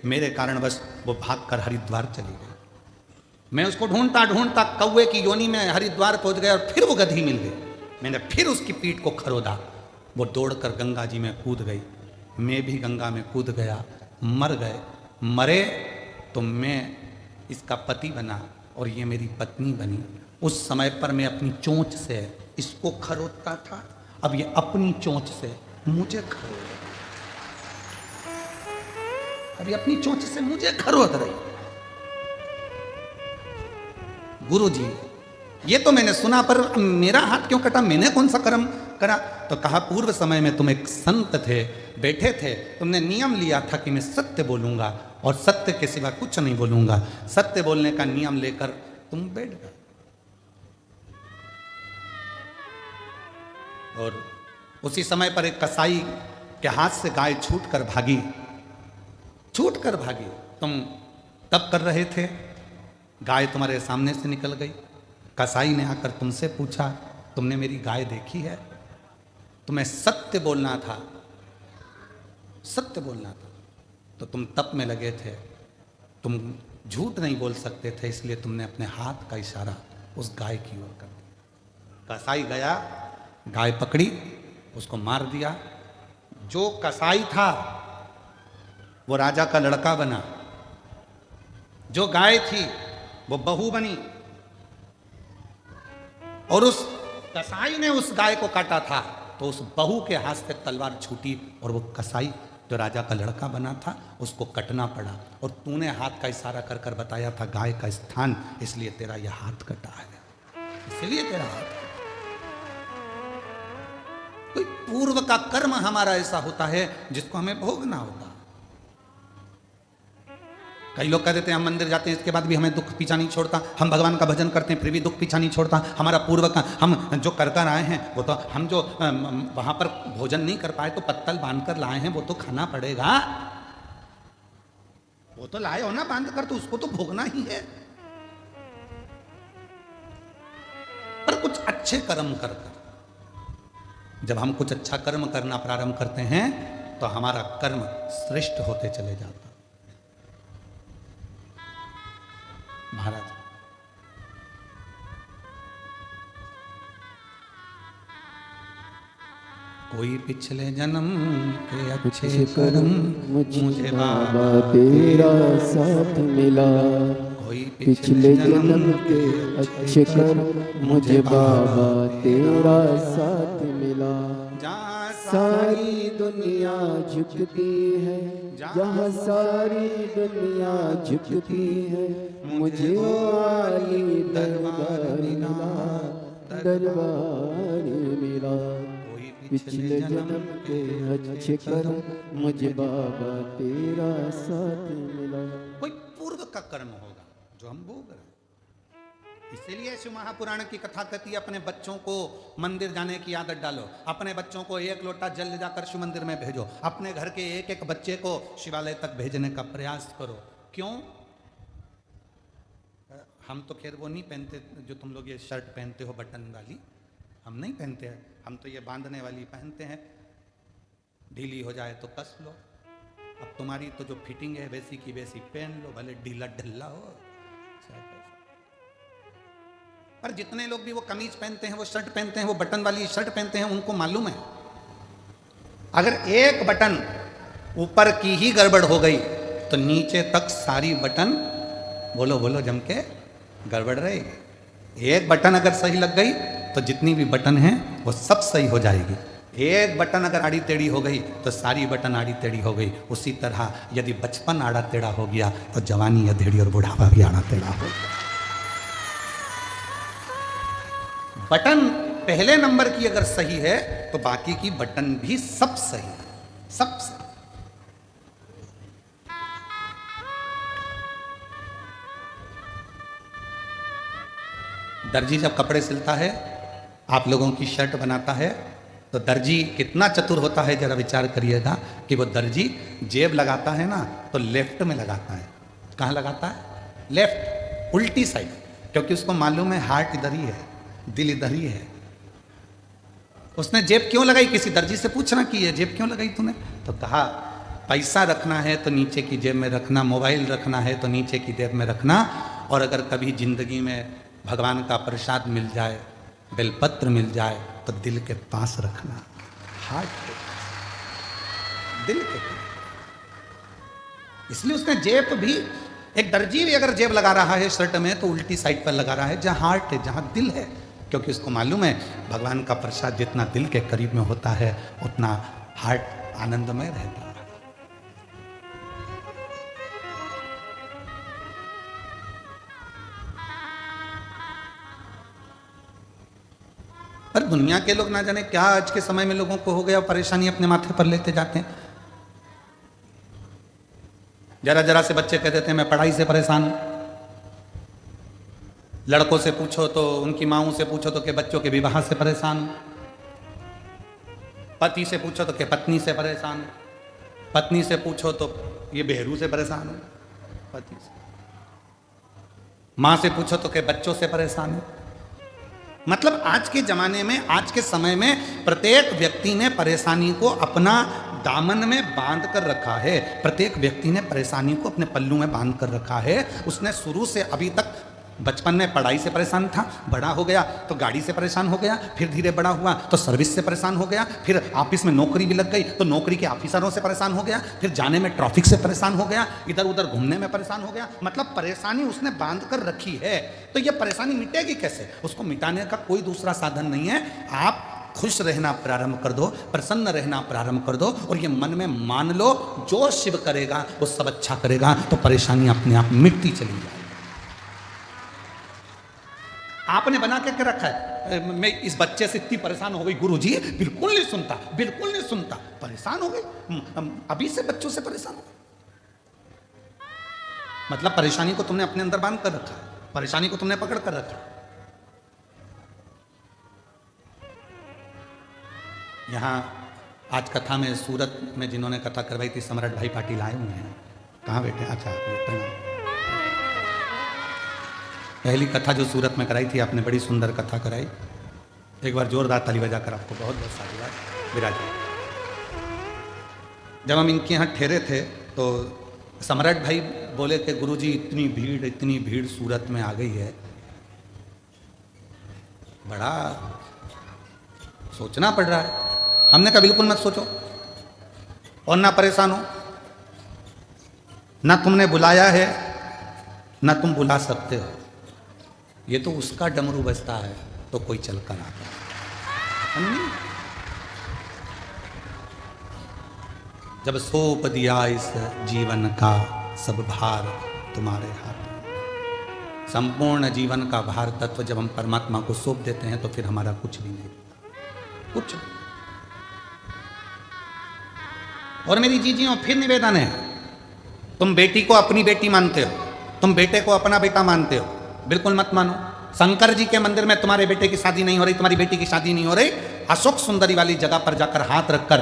मेरे कारणवश वो भागकर हरिद्वार चली गई। मैं उसको ढूंढता ढूंढता कौवे की योनि में हरिद्वार पहुंच गया, और फिर वो गधी मिल गई। मैंने फिर उसकी पीठ को खरोदा, वो दौड़कर गंगा जी में कूद गई। मैं भी गंगा में कूद गया, मर गए। मरे तो मैं इसका पति बना और ये मेरी पत्नी बनी। उस समय पर मैं अपनी चोंच से इसको खरोदता था, अब ये अपनी चोंच से मुझे खरोद, अभी अपनी चोंच से मुझे खरोद रही। गुरुजी ये तो मैंने सुना, पर मेरा हाथ क्यों कटा, मैंने कौन सा कर्म करा? तो कहा पूर्व समय में तुम एक संत थे, बैठे थे, तुमने नियम लिया था कि मैं सत्य बोलूंगा और सत्य के सिवा कुछ नहीं बोलूंगा। सत्य बोलने का नियम लेकर तुम बैठ गए और उसी समय पर एक कसाई के हाथ से गाय छूट कर भागी। तुम तप कर रहे थे, गाय तुम्हारे सामने से निकल गई। कसाई ने आकर तुमसे पूछा, तुमने मेरी गाय देखी है? तुम्हें सत्य बोलना था, तो तुम तप में लगे थे, तुम झूठ नहीं बोल सकते थे, इसलिए तुमने अपने हाथ का इशारा उस गाय की ओर कर दिया। कसाई गया, गाय पकड़ी, उसको मार दिया। जो कसाई था वो राजा का लड़का बना, जो गाय थी वो बहू बनी, और उस कसाई ने उस गाय को काटा था तो उस बहू के हाथ से तलवार छूटी और वो कसाई जो राजा का लड़का बना था उसको कटना पड़ा। और तूने हाथ का इशारा कर कर बताया था गाय का स्थान, इसलिए तेरा यह हाथ कटा है, इसलिए तेरा हाथ। कोई पूर्व का कर्म हमारा ऐसा होता है जिसको हमें भोगना होता। कई लोग कह देते हैं हम मंदिर जाते हैं इसके बाद भी हमें दुख पीछा नहीं छोड़ता, हम भगवान का भजन करते हैं फिर भी दुख पीछा नहीं छोड़ता। हमारा पूर्व का हम जो कर कर आए हैं वो तो, हम जो वहां पर भोजन नहीं कर पाए तो पत्तल बांध कर लाए हैं, वो तो खाना पड़ेगा। वो तो लाए हो ना बांध कर, तो उसको तो भोगना ही है। पर कुछ अच्छे कर्म कर कर, जब हम कुछ अच्छा कर्म करना प्रारंभ करते हैं तो हमारा कर्म श्रेष्ठ होते चले जाता। महाराज कोई पिछले जन्म के अच्छे कर्म मुझे बाबा
तेरा साथ मिला,
कोई
पिछले जन्म के अच्छे कर्म मुझे बाबा तेरा साथ मिला। सारी दुनिया झुकती है, जहाँ सारी दुनिया झुकती है, मुझे वाली दरबार मिला, दरबार मिला। पिछले जन्म के अच्छे कर्म मुझे बाबा तेरा साथ मिला।
कोई पूर्व का कर्म होगा जो हम भोग रहे हैं। इसीलिए शिव महापुराण की कथा कहती है अपने बच्चों को मंदिर जाने की आदत डालो, अपने बच्चों को एक लोटा जल ले जाकर शिव मंदिर में भेजो, अपने घर के एक एक बच्चे को शिवालय तक भेजने का प्रयास करो। क्यों? हम तो खैर वो नहीं पहनते जो तुम लोग ये शर्ट पहनते हो बटन वाली, हम नहीं पहनते हैं, हम तो ये बांधने वाली पहनते हैं, ढीली हो जाए तो कस लो। अब तुम्हारी तो जो फिटिंग है वैसी की वैसी पहन लो, भले ढीला ढिल्ला हो। पर जितने लोग भी वो कमीज पहनते हैं, वो शर्ट पहनते हैं, वो बटन वाली शर्ट पहनते हैं, उनको मालूम है अगर एक बटन ऊपर की ही गड़बड़ हो गई तो नीचे तक सारी बटन, बोलो बोलो जम के, गड़बड़ रहेगी। एक बटन अगर सही लग गई तो जितनी भी बटन है वो सब सही हो जाएगी। एक बटन अगर आड़ी टेढ़ी हो गई तो सारी बटन आड़ी टेढ़ी हो गई। उसी तरह यदि बचपन आड़ा टेढ़ा हो गया तो जवानी अधेड़ी और बुढ़ापा भी आड़ा टेढ़ा हो गया। बटन पहले नंबर की अगर सही है तो बाकी की बटन भी सब सही है, सब सही। दर्जी जब कपड़े सिलता है, आप लोगों की शर्ट बनाता है, तो दर्जी कितना चतुर होता है जरा विचार करिएगा कि वो दर्जी जेब लगाता है ना तो लेफ्ट में लगाता है। कहाँ लगाता है? लेफ्ट, उल्टी साइड, क्योंकि उसको मालूम है हार्ट इधर ही है, दिल इधर ही है। उसने जेब क्यों लगाई? किसी दर्जी से पूछना कि ये जेब क्यों लगाई तूने? तो कहा पैसा रखना है तो नीचे की जेब में रखना, मोबाइल रखना है तो नीचे की जेब में रखना, और अगर कभी जिंदगी में भगवान का प्रसाद मिल जाए, बेलपत्र मिल जाए तो दिल के पास रखना, हार्ट के पास, दिल के पास। इसलिए उसने जेब भी, एक दर्जी भी अगर जेब लगा रहा है शर्ट में तो उल्टी साइड पर लगा रहा है जहां हार्ट है, जहां दिल है, क्योंकि उसको मालूम है भगवान का प्रसाद जितना दिल के करीब में होता है उतना हार्ट आनंदमय रहता है। पर दुनिया के लोग ना जाने क्या आज के समय में लोगों को हो गया, परेशानी अपने माथे पर लेते जाते हैं। जरा जरा से बच्चे कह देते हैं मैं पढ़ाई से परेशान हूं। लड़कों से पूछो तो, उनकी माओं से पूछो तो कि बच्चों के विवाह से परेशान हूं। पति से पूछो तो कि पत्नी से परेशान हूं। पत्नी से पूछो तो ये बेहरू से परेशान हूं। पति से, मां से पूछो तो कि बच्चों से परेशान हूं। मतलब आज के जमाने में, आज के समय में प्रत्येक व्यक्ति ने परेशानी को अपना दामन में बांध कर रखा है। प्रत्येक व्यक्ति ने परेशानी को अपने पल्लू में बांध कर रखा है। उसने शुरू से अभी तक, बचपन में पढ़ाई से परेशान था, बड़ा हो गया तो गाड़ी से परेशान हो गया, फिर धीरे बड़ा हुआ तो सर्विस से परेशान हो गया, फिर ऑफिस में नौकरी भी लग गई तो नौकरी के ऑफिसरों से परेशान हो गया, फिर जाने में ट्रैफिक से परेशान हो गया, इधर उधर घूमने में परेशान हो गया। मतलब परेशानी उसने बांध कर रखी है। तो ये परेशानी मिटेगी कैसे? उसको मिटाने का कोई दूसरा साधन नहीं है। आप खुश रहना प्रारंभ कर दो, प्रसन्न रहना प्रारंभ कर दो और ये मन में मान लो जो शिव करेगा वो सब अच्छा करेगा, तो परेशानी अपने आप मिटती चली जाएगी। आपने बना के रखा है मैं इस बच्चे से इतनी परेशान हो गई गुरुजी, बिल्कुल नहीं सुनता, बिल्कुल नहीं सुनता, परेशान हो गई, अभी से बच्चों से परेशान हो गई। मतलब परेशानी को तुमने अपने अंदर बांध कर रखा है, परेशानी को तुमने पकड़ कर रखा है। यहां आज कथा में सूरत में जिन्होंने कथा करवाई थी, सम्राट भाई पाटिल आए हुए हैं। कहाँ बैठे? अच्छा, प्रणाम। पहली कथा जो सूरत में कराई थी आपने, बड़ी सुंदर कथा कराई। एक बार जोरदार ताली बजाकर आपको बहुत बहुत साधुवाद। विराज, जब हम इनके यहाँ ठहरे थे तो सम्राट भाई बोले कि गुरुजी इतनी भीड़ सूरत में आ गई है, बड़ा सोचना पड़ रहा है। हमने कहा बिल्कुल मत सोचो और ना परेशान हो, ना तुमने बुलाया है ना तुम बुला सकते हो। ये तो उसका डमरू बजता है तो कोई चल कर आता है। जब सौंप दिया इस जीवन का सब भार तुम्हारे हाथ, संपूर्ण जीवन का भार तत्व जब हम परमात्मा को सौंप देते हैं तो फिर हमारा कुछ भी नहीं, कुछ। और मेरी जीजियों, फिर निवेदन है, तुम बेटी को अपनी बेटी मानते हो, तुम बेटे को अपना बेटा मानते हो, बिल्कुल मत मानो। शंकर जी के मंदिर में तुम्हारे बेटे की शादी नहीं हो रही, तुम्हारी बेटी की शादी नहीं हो रही, अशोक सुंदरी वाली जगह पर जाकर हाथ रखकर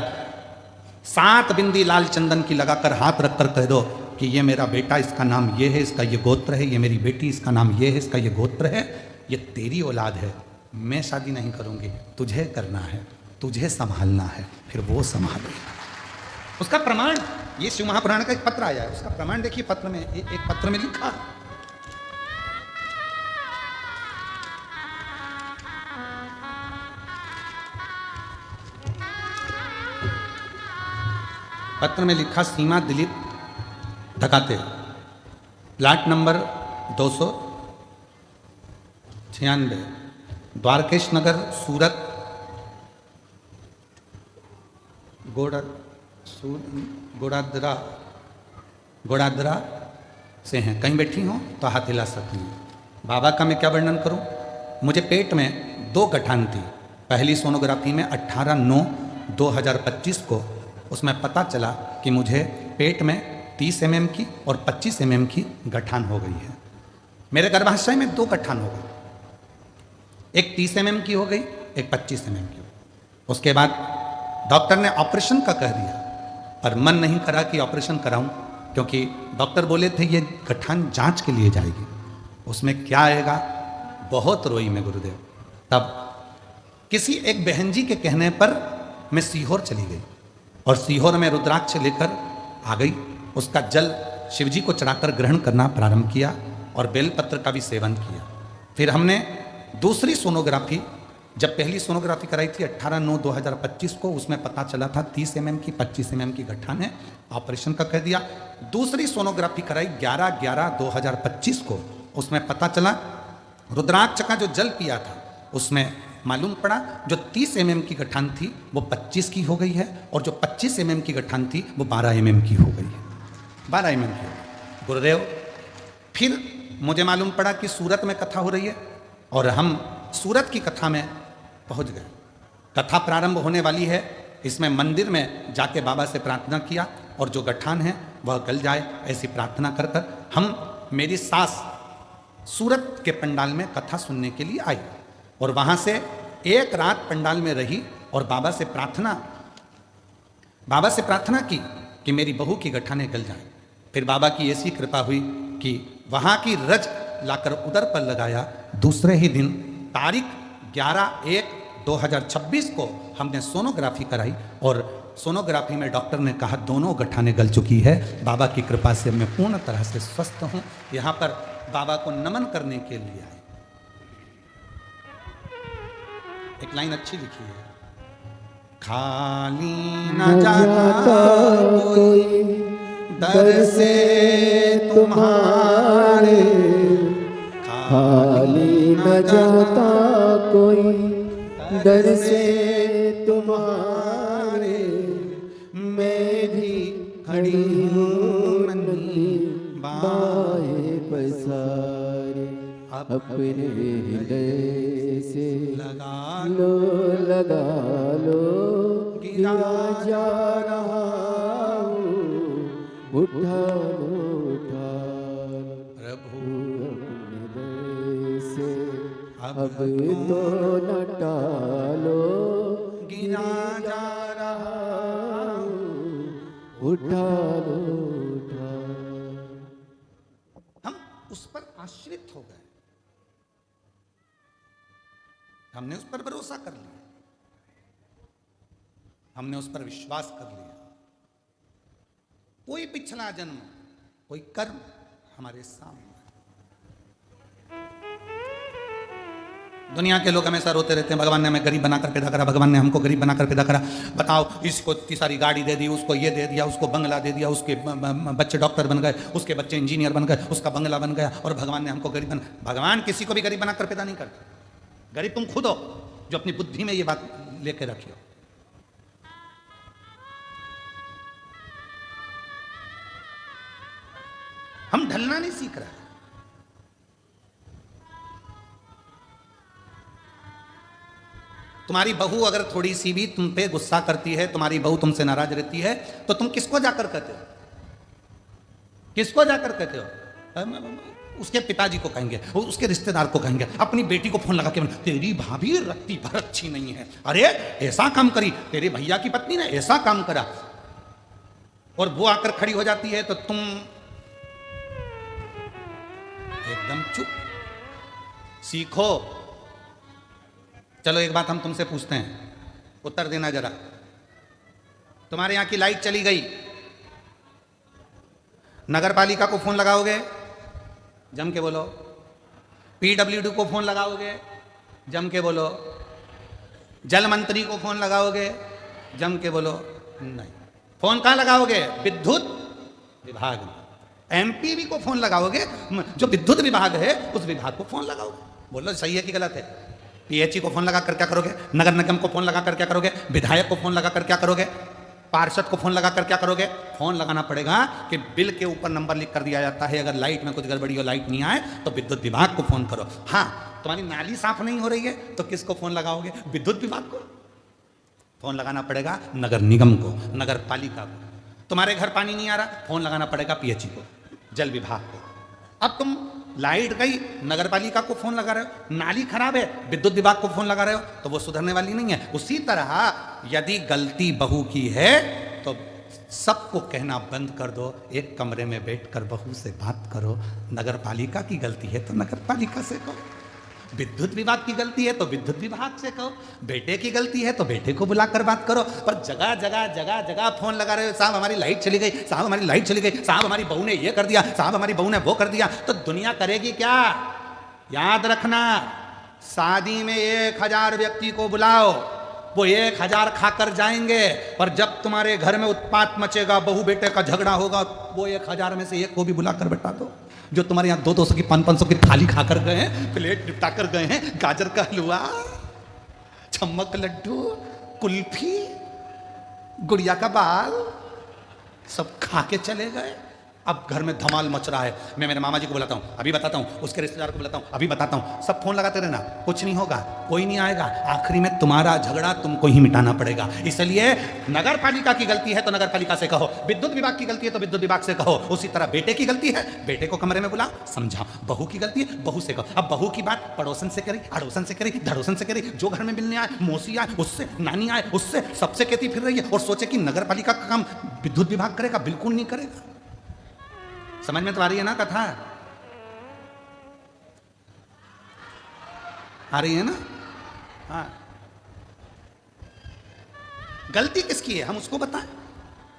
7 बिंदी लाल चंदन की लगाकर हाथ रखकर कह दो कि ये मेरा बेटा, इसका नाम ये है, इसका ये गोत्र है, ये मेरी बेटी, इसका नाम ये है, इसका ये गोत्र है, ये तेरी औलाद है, मैं शादी नहीं करूंगी, तुझे करना है, तुझे संभालना है, फिर वो संभालेगा। उसका प्रमाण ये शिव महापुराण का एक पत्र आया है, उसका प्रमाण देखिए। पत्र में एक पत्र में लिखा, पत्र में लिखा, सीमा दिलीप ढकाते, प्लाट नंबर 296, द्वारकेश नगर, सूरत, गोड़ादरा से हैं। कहीं बैठी हो तो हाथ हिला सकती हैं। बाबा का मैं क्या वर्णन करूं? मुझे पेट में 2 गठान थी। पहली सोनोग्राफी में 18/9/2025 को उसमें पता चला कि मुझे पेट में 30 mm की और 25 mm की गठान हो गई है। मेरे गर्भाशय में 2 गठान हो गई, एक 30 mm की हो गई, एक 25 mm की। उसके बाद डॉक्टर ने ऑपरेशन का कह दिया, पर मन नहीं करा कि ऑपरेशन कराऊं, क्योंकि डॉक्टर बोले थे ये गठान जांच के लिए जाएगी, उसमें क्या आएगा। बहुत रोई मैं गुरुदेव। तब किसी एक बहन जी के कहने पर मैं सीहोर चली गई और सीहोर में रुद्राक्ष लेकर आ गई। उसका जल शिवजी को चढ़ाकर ग्रहण करना प्रारंभ किया और बेलपत्र का भी सेवन किया। फिर हमने दूसरी सोनोग्राफी, जब पहली सोनोग्राफी कराई थी 18/9/2025 को, उसमें पता चला था 30 mm की 25 mm की गठान है, ऑपरेशन का कह दिया। दूसरी सोनोग्राफी कराई 11/11/2025 को, उसमें पता चला रुद्राक्ष का जो जल पिया था उसमें मालूम पड़ा जो 30 mm की गठान थी वो 25 की हो गई है और जो 25 mm की गठान थी वो 12 mm की हो गई है। 12 mm की। गुरुदेव, फिर मुझे मालूम पड़ा कि सूरत में कथा हो रही है और हम सूरत की कथा में पहुंच गए। कथा प्रारंभ होने वाली है। इसमें मंदिर में जाके बाबा से प्रार्थना किया और जो गठान है वह गल जाए, ऐसी प्रार्थना कर कर हम, मेरी सास सूरत के पंडाल में कथा सुनने के लिए आई और वहां से एक रात पंडाल में रही और बाबा से प्रार्थना की कि मेरी बहू की गठाने गल जाए। फिर बाबा की ऐसी कृपा हुई कि वहां की रज लाकर उदर पर लगाया। दूसरे ही दिन तारीख 11/1/2026 को हमने सोनोग्राफी कराई और सोनोग्राफी में डॉक्टर ने कहा दोनों गठाने गल चुकी है। बाबा की कृपा से मैं पूर्ण तरह से स्वस्थ हूं। यहां पर बाबा को नमन करने के लिए आए। एक लाइन अच्छी लिखी है, खाली न जाता कोई दर से तुम्हारे,
खाली न जाता कोई दर से तुम्हारे, मैं भी खड़ी हूँ नंदी बाएं पसारे, अपने हृदय से लगा लो गिरा जा रहा हूँ, उठा लो
प्रभु
अपने हृदय से, अब तो न टालो गिरा जा रहा हूँ, उठा लो
हम उस पर आश्रित हो गए, हमने उस पर भरोसा कर लिया, हमने उस पर विश्वास कर लिया। कोई पिछला जन्म, कोई कर्म हमारे सामने। दुनिया के लोग हमेशा रोते रहते हैं, भगवान ने हमें गरीब बनाकर पैदा करा, भगवान ने हमको गरीब बनाकर पैदा करा। बताओ, इसको इतनी सारी गाड़ी दे दी, उसको ये दे दिया, उसको बंगला दे दिया, उसके बच्चे डॉक्टर बन गए, उसके बच्चे इंजीनियर बन गए, उसका बंगला बन गया, और भगवान ने हमको गरीब बना। भगवान किसी को भी गरीब बनाकर पैदा नहीं करता। गरीब तुम खुद हो जो अपनी बुद्धि में ये बात लेके रखियो। हम ढलना नहीं सीख रहे। तुम्हारी बहू अगर थोड़ी सी भी तुम पे गुस्सा करती है, तुम्हारी बहू तुमसे नाराज रहती है, तो तुम किसको जाकर कहते हो? किसको जाकर कहते हो? उसके पिताजी को कहेंगे, उसके रिश्तेदार को कहेंगे, अपनी बेटी को फोन लगा के, तेरी भाभी रत्ती भर अच्छी नहीं है, अरे ऐसा काम करी, तेरे भैया की पत्नी ने ऐसा काम करा, और वो आकर खड़ी हो जाती है तो तुम एकदम चुप। सीखो। चलो एक बात हम तुमसे पूछते हैं, उत्तर देना जरा। तुम्हारे यहां की लाइट चली गई, नगर पालिका को फोन लगाओगे? जम के बोलो। PWD को फोन लगाओगे? जम के बोलो। जल मंत्री को फोन लगाओगे? जम के बोलो। नहीं। फोन कहां लगाओगे? विद्युत विभाग में। MPV को फोन लगाओगे? जो विद्युत विभाग है उस विभाग को फोन लगाओगे। बोलो सही है कि गलत है? PHE को फोन लगा कर क्या करोगे? नगर निगम को फोन लगा कर क्या करोगे? विधायक को फोन लगा कर क्या करोगे? पार्षद को फोन लगा कर क्या करोगे? फोन लगाना पड़ेगा कि बिल के ऊपर नंबर लिख कर दिया जाता है, अगर लाइट में कुछ गड़बड़ी हो, लाइट नहीं आए तो विद्युत विभाग को फोन करो। हाँ, तुम्हारी नाली साफ नहीं हो रही है तो किसको फोन लगाओगे? विद्युत विभाग को फोन लगाना पड़ेगा, नगर निगम को, नगर पालिका को। तुम्हारे घर पानी नहीं आ रहा, फोन लगाना पड़ेगा PHE को, जल विभाग को। अब तुम लाइट गई, नगर पालिका को फोन लगा रहे हो, नाली खराब है, विद्युत विभाग को फोन लगा रहे हो, तो वो सुधरने वाली नहीं है। उसी तरह यदि गलती बहू की है तो सबको कहना बंद कर दो, एक कमरे में बैठकर बहू से बात करो। नगर पालिका की गलती है तो नगर पालिका से कहो, विद्युत विभाग की गलती है तो विद्युत विभाग से कहो, बेटे की गलती है तो बेटे को बुलाकर बात करो। पर जगह जगह जगह जगह फोन लगा रहे हो, साहब हमारी लाइट चली गई, साहब हमारी लाइट चली गई, साहब हमारी बहू ने ये कर दिया, साहब हमारी बहू ने वो कर दिया, तो दुनिया करेगी क्या? याद रखना, शादी में 1000 व्यक्ति को बुलाओ, वो 1000 खाकर जाएंगे, पर जब तुम्हारे घर में उत्पात मचेगा, बहू बेटे का झगड़ा होगा, वो 1000 में से एक को भी बुलाकर बैठा दो। जो तुम्हारे यहाँ 200 की 500 की थाली खाकर गए हैं, प्लेट निपटा कर गए हैं, गाजर का हलवा, छम्मक लड्डू, कुल्फी, गुड़िया का बाल सब खा के चले गए, अब घर में धमाल मच रहा है। मैं मेरे मामा जी को बुलाता हूँ, अभी बताता हूँ, उसके रिश्तेदार को बुलाता हूँ, अभी बताता हूँ। सब फोन लगाते रहना, कुछ नहीं होगा, कोई नहीं आएगा। आखिरी में तुम्हारा झगड़ा तुमको ही मिटाना पड़ेगा। इसलिए नगर पालिका की गलती है तो नगर पालिका से कहो, विद्युत विभाग की गलती है तो विद्युत विभाग से कहो। उसी तरह बेटे की गलती है, बेटे को कमरे में बुला, समझाओ। बहू की गलती है, बहू से कहो। अब बहू की बात पड़ोसन से करी, अड़ोसन से करी, धड़ोसन से करी, जो घर में मिलने आए, मौसी आए उससे, नानी आए उससे, सबसे कहती फिर रही है और सोचे कि नगर पालिका का काम विद्युत विभाग करेगा। बिल्कुल नहीं करेगा। समझ में तो आ रही है ना कथा? आ रही है ना? हाँ। गलती किसकी है हम उसको बताएं।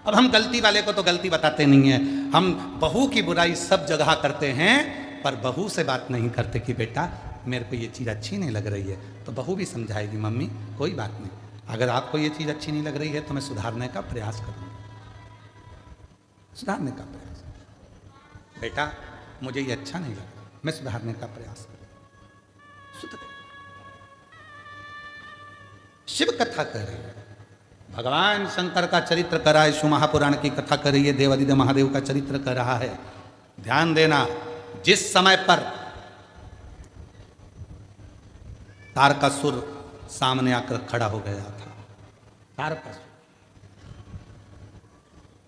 अब हम गलती वाले को तो गलती बताते नहीं है। हम बहू की बुराई सब जगह करते हैं, पर बहू से बात नहीं करते कि बेटा मेरे को ये चीज़ अच्छी नहीं लग रही है। तो बहू भी समझाएगी, मम्मी कोई बात नहीं, अगर आपको ये चीज़ अच्छी नहीं लग रही है तो मैं सुधारने का प्रयास करूँगी। सुधारने का प्रयास, बेटा मुझे ये अच्छा नहीं लगा, मैं सुधारने का प्रयास करूँ। सुधरे। शिव कथा कर रही है, भगवान शंकर का चरित्र कर रहा है, शिव महापुराण की कथा कर रही है, देवादिदेव महादेव का चरित्र कर रहा है। ध्यान देना, जिस समय पर तारकासुर सामने आकर खड़ा हो गया था, तारकासुर,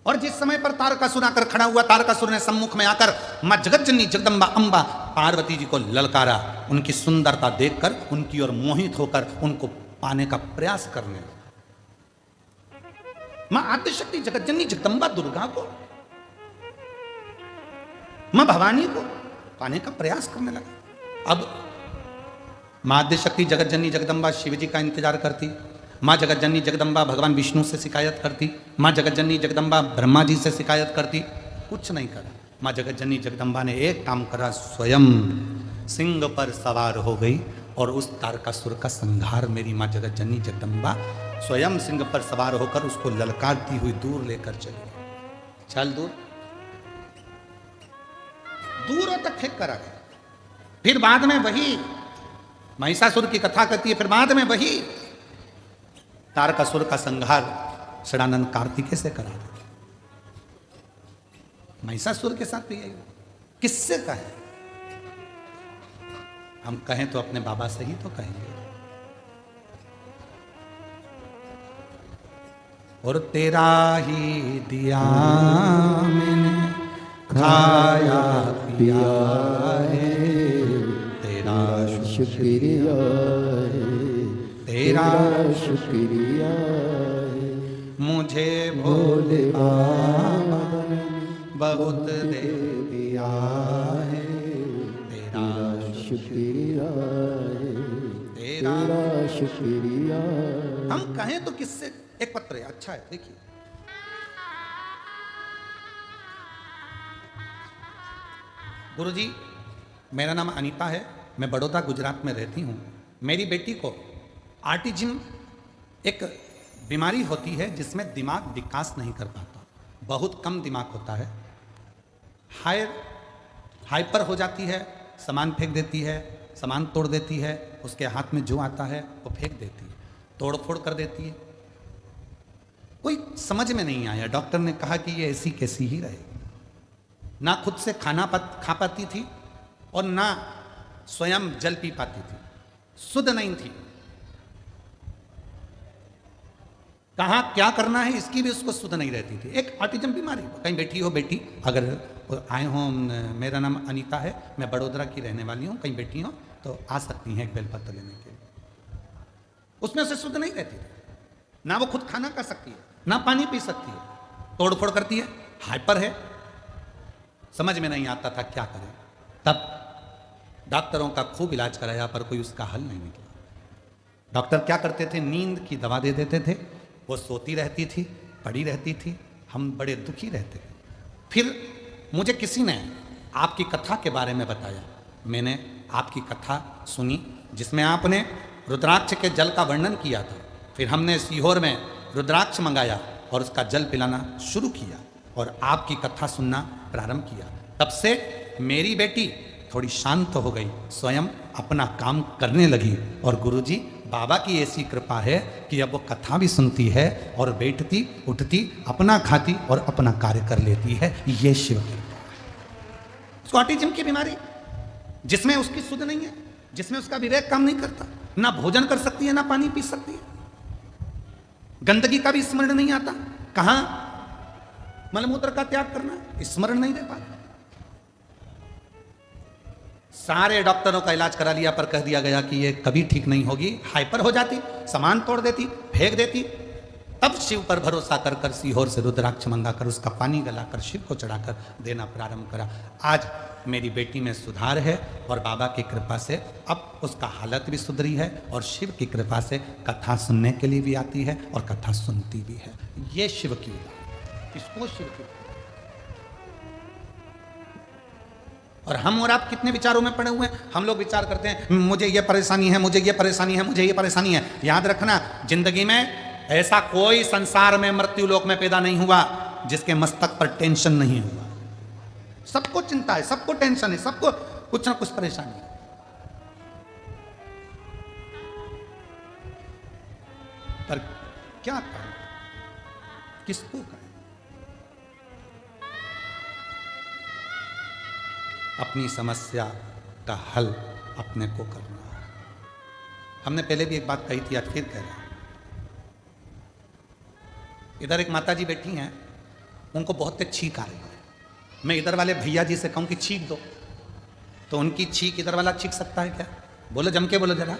और जिस समय पर तारकासुर आकर खड़ा हुआ, तारकासुर ने सम्मुख में आकर मां जगतजननी जगदम्बा अंबा पार्वती जी को ललकारा। उनकी सुंदरता देखकर उनकी ओर मोहित होकर उनको पाने का प्रयास करने लगा। मां आद्यशक्ति जगतजननी जगदम्बा दुर्गा को, मां भवानी को पाने का प्रयास करने लगा। अब मां आद्यशक्ति जगतजननी जगदम्बा शिव जी का इंतजार करती, माँ जगतजननी जगदम्बा भगवान विष्णु से शिकायत करती, माँ जगतजननी जगदम्बा ब्रह्मा जी से शिकायत करती, कुछ नहीं करा। माँ जगतजननी जगदम्बा ने एक काम करा, स्वयं सिंह पर सवार हो गई और उस तारकासुर का संहार मेरी माँ जगतजननी जगदम्बा स्वयं सिंह पर सवार होकर उसको ललकारती हुई दूर लेकर चली। चल दूर, दूरों तक फेंक कर आ गया। फिर बाद में वही महिषासुर की कथा करती है, फिर बाद में वही तारकासुर का संहार षडानंद कार्तिकेय से करा देते। महिषासुर के साथ भी यही किससे कहे? हम कहें तो अपने बाबा से ही तो कहेंगे। और तेरा ही दिया मैंने खाया पिया है, तेरा
शुक्रिया है,
तेरा
शुक्रिया है,
मुझे भोले बाबा बहुत दे दिया है, तेरा
शुक्रिया है,
तेरा
शुक्रिया।
हम कहें तो किससे? एक पत्र है, अच्छा है, देखिए। गुरुजी, मेरा नाम अनीता है, मैं बड़ौदा गुजरात में रहती हूँ। मेरी बेटी को ऑटिज्म एक बीमारी होती है जिसमें दिमाग विकास नहीं कर पाता, बहुत कम दिमाग होता है, हाइपर हो जाती है, सामान फेंक देती है, सामान तोड़ देती है, उसके हाथ में जो आता है वो फेंक देती है, तोड़ फोड़ कर देती है। कोई समझ में नहीं आया, डॉक्टर ने कहा कि ये ऐसी कैसी ही रहेगी। ना खुद से खाना खा पाती थी और ना स्वयं जल पी पाती थी, शुद्ध नहीं थी। कहाँ क्या करना है इसकी भी उसको शुद्ध नहीं रहती थी। एक ऑटिज्म बीमारी। कहीं बैठी हो बेटी, अगर आए हो, मेरा नाम अनीता है, मैं बड़ोदरा की रहने वाली हूँ, कहीं बैठी हो तो आ सकती हैं एक बेलपत्र लेने के लिए। उसमें उसे शुद्ध नहीं रहती थी, ना वो खुद खाना खा सकती है, ना पानी पी सकती है, तोड़ फोड़ करती है, हाइपर है, समझ में नहीं आता था क्या करें। तब डॉक्टरों का खूब इलाज कराया पर कोई उसका हल नहीं निकला। डॉक्टर क्या करते थे, नींद की दवा दे देते थे, वो सोती रहती थी, पड़ी रहती थी, हम बड़े दुखी रहते थे। फिर मुझे किसी ने आपकी कथा के बारे में बताया, मैंने आपकी कथा सुनी जिसमें आपने रुद्राक्ष के जल का वर्णन किया था। फिर हमने सीहोर में रुद्राक्ष मंगाया और उसका जल पिलाना शुरू किया और आपकी कथा सुनना प्रारंभ किया। तब से मेरी बेटी थोड़ी शांत हो गई, स्वयं अपना काम करने लगी। और गुरुजी बाबा की ऐसी कृपा है कि अब वो कथा भी सुनती है और बैठती उठती, अपना खाती और अपना कार्य कर लेती है। ये शिव कृपा। उसको ऑटिज्म की बीमारी, जिसमें उसकी सुध नहीं है, जिसमें उसका विवेक काम नहीं करता, ना भोजन कर सकती है ना पानी पी सकती है, गंदगी का भी स्मरण नहीं आता, कहां मलमूत्र का त्याग करना स्मरण नहीं दे पाता। सारे डॉक्टरों का इलाज करा लिया पर कह दिया गया कि ये कभी ठीक नहीं होगी, हाइपर हो जाती, सामान तोड़ देती, फेंक देती। तब शिव पर भरोसा कर कर सीहोर से रुद्राक्ष मंगाकर उसका पानी गलाकर शिव को चढ़ाकर देना प्रारंभ करा। आज मेरी बेटी में सुधार है और बाबा की कृपा से अब उसका हालत भी सुधरी है और शिव की कृपा से कथा सुनने के लिए भी आती है और कथा सुनती भी है। ये शिव की बात, इसको शिव की। और हम और आप कितने विचारों में पड़े हुए हैं। हम लोग विचार करते हैं मुझे ये परेशानी है, मुझे ये परेशानी है, मुझे ये परेशानी है। याद रखना, जिंदगी में ऐसा कोई संसार में मृत्यु लोक में पैदा नहीं हुआ जिसके मस्तक पर टेंशन नहीं हुआ। सबको चिंता है, सबको टेंशन है, सबको कुछ ना कुछ परेशानी है। पर क्या करें, किसको करें? अपनी समस्या का हल अपने को करना है। हमने पहले भी एक बात कही थी, आज फिर कह रहे हैं। इधर एक माता जी बैठी हैं, उनको बहुत तेज छींक आ रही है। मैं इधर वाले भैया जी से कहूं कि छींक दो, तो उनकी छींक इधर वाला छींक सकता है क्या? बोलो, जम के बोलो जरा।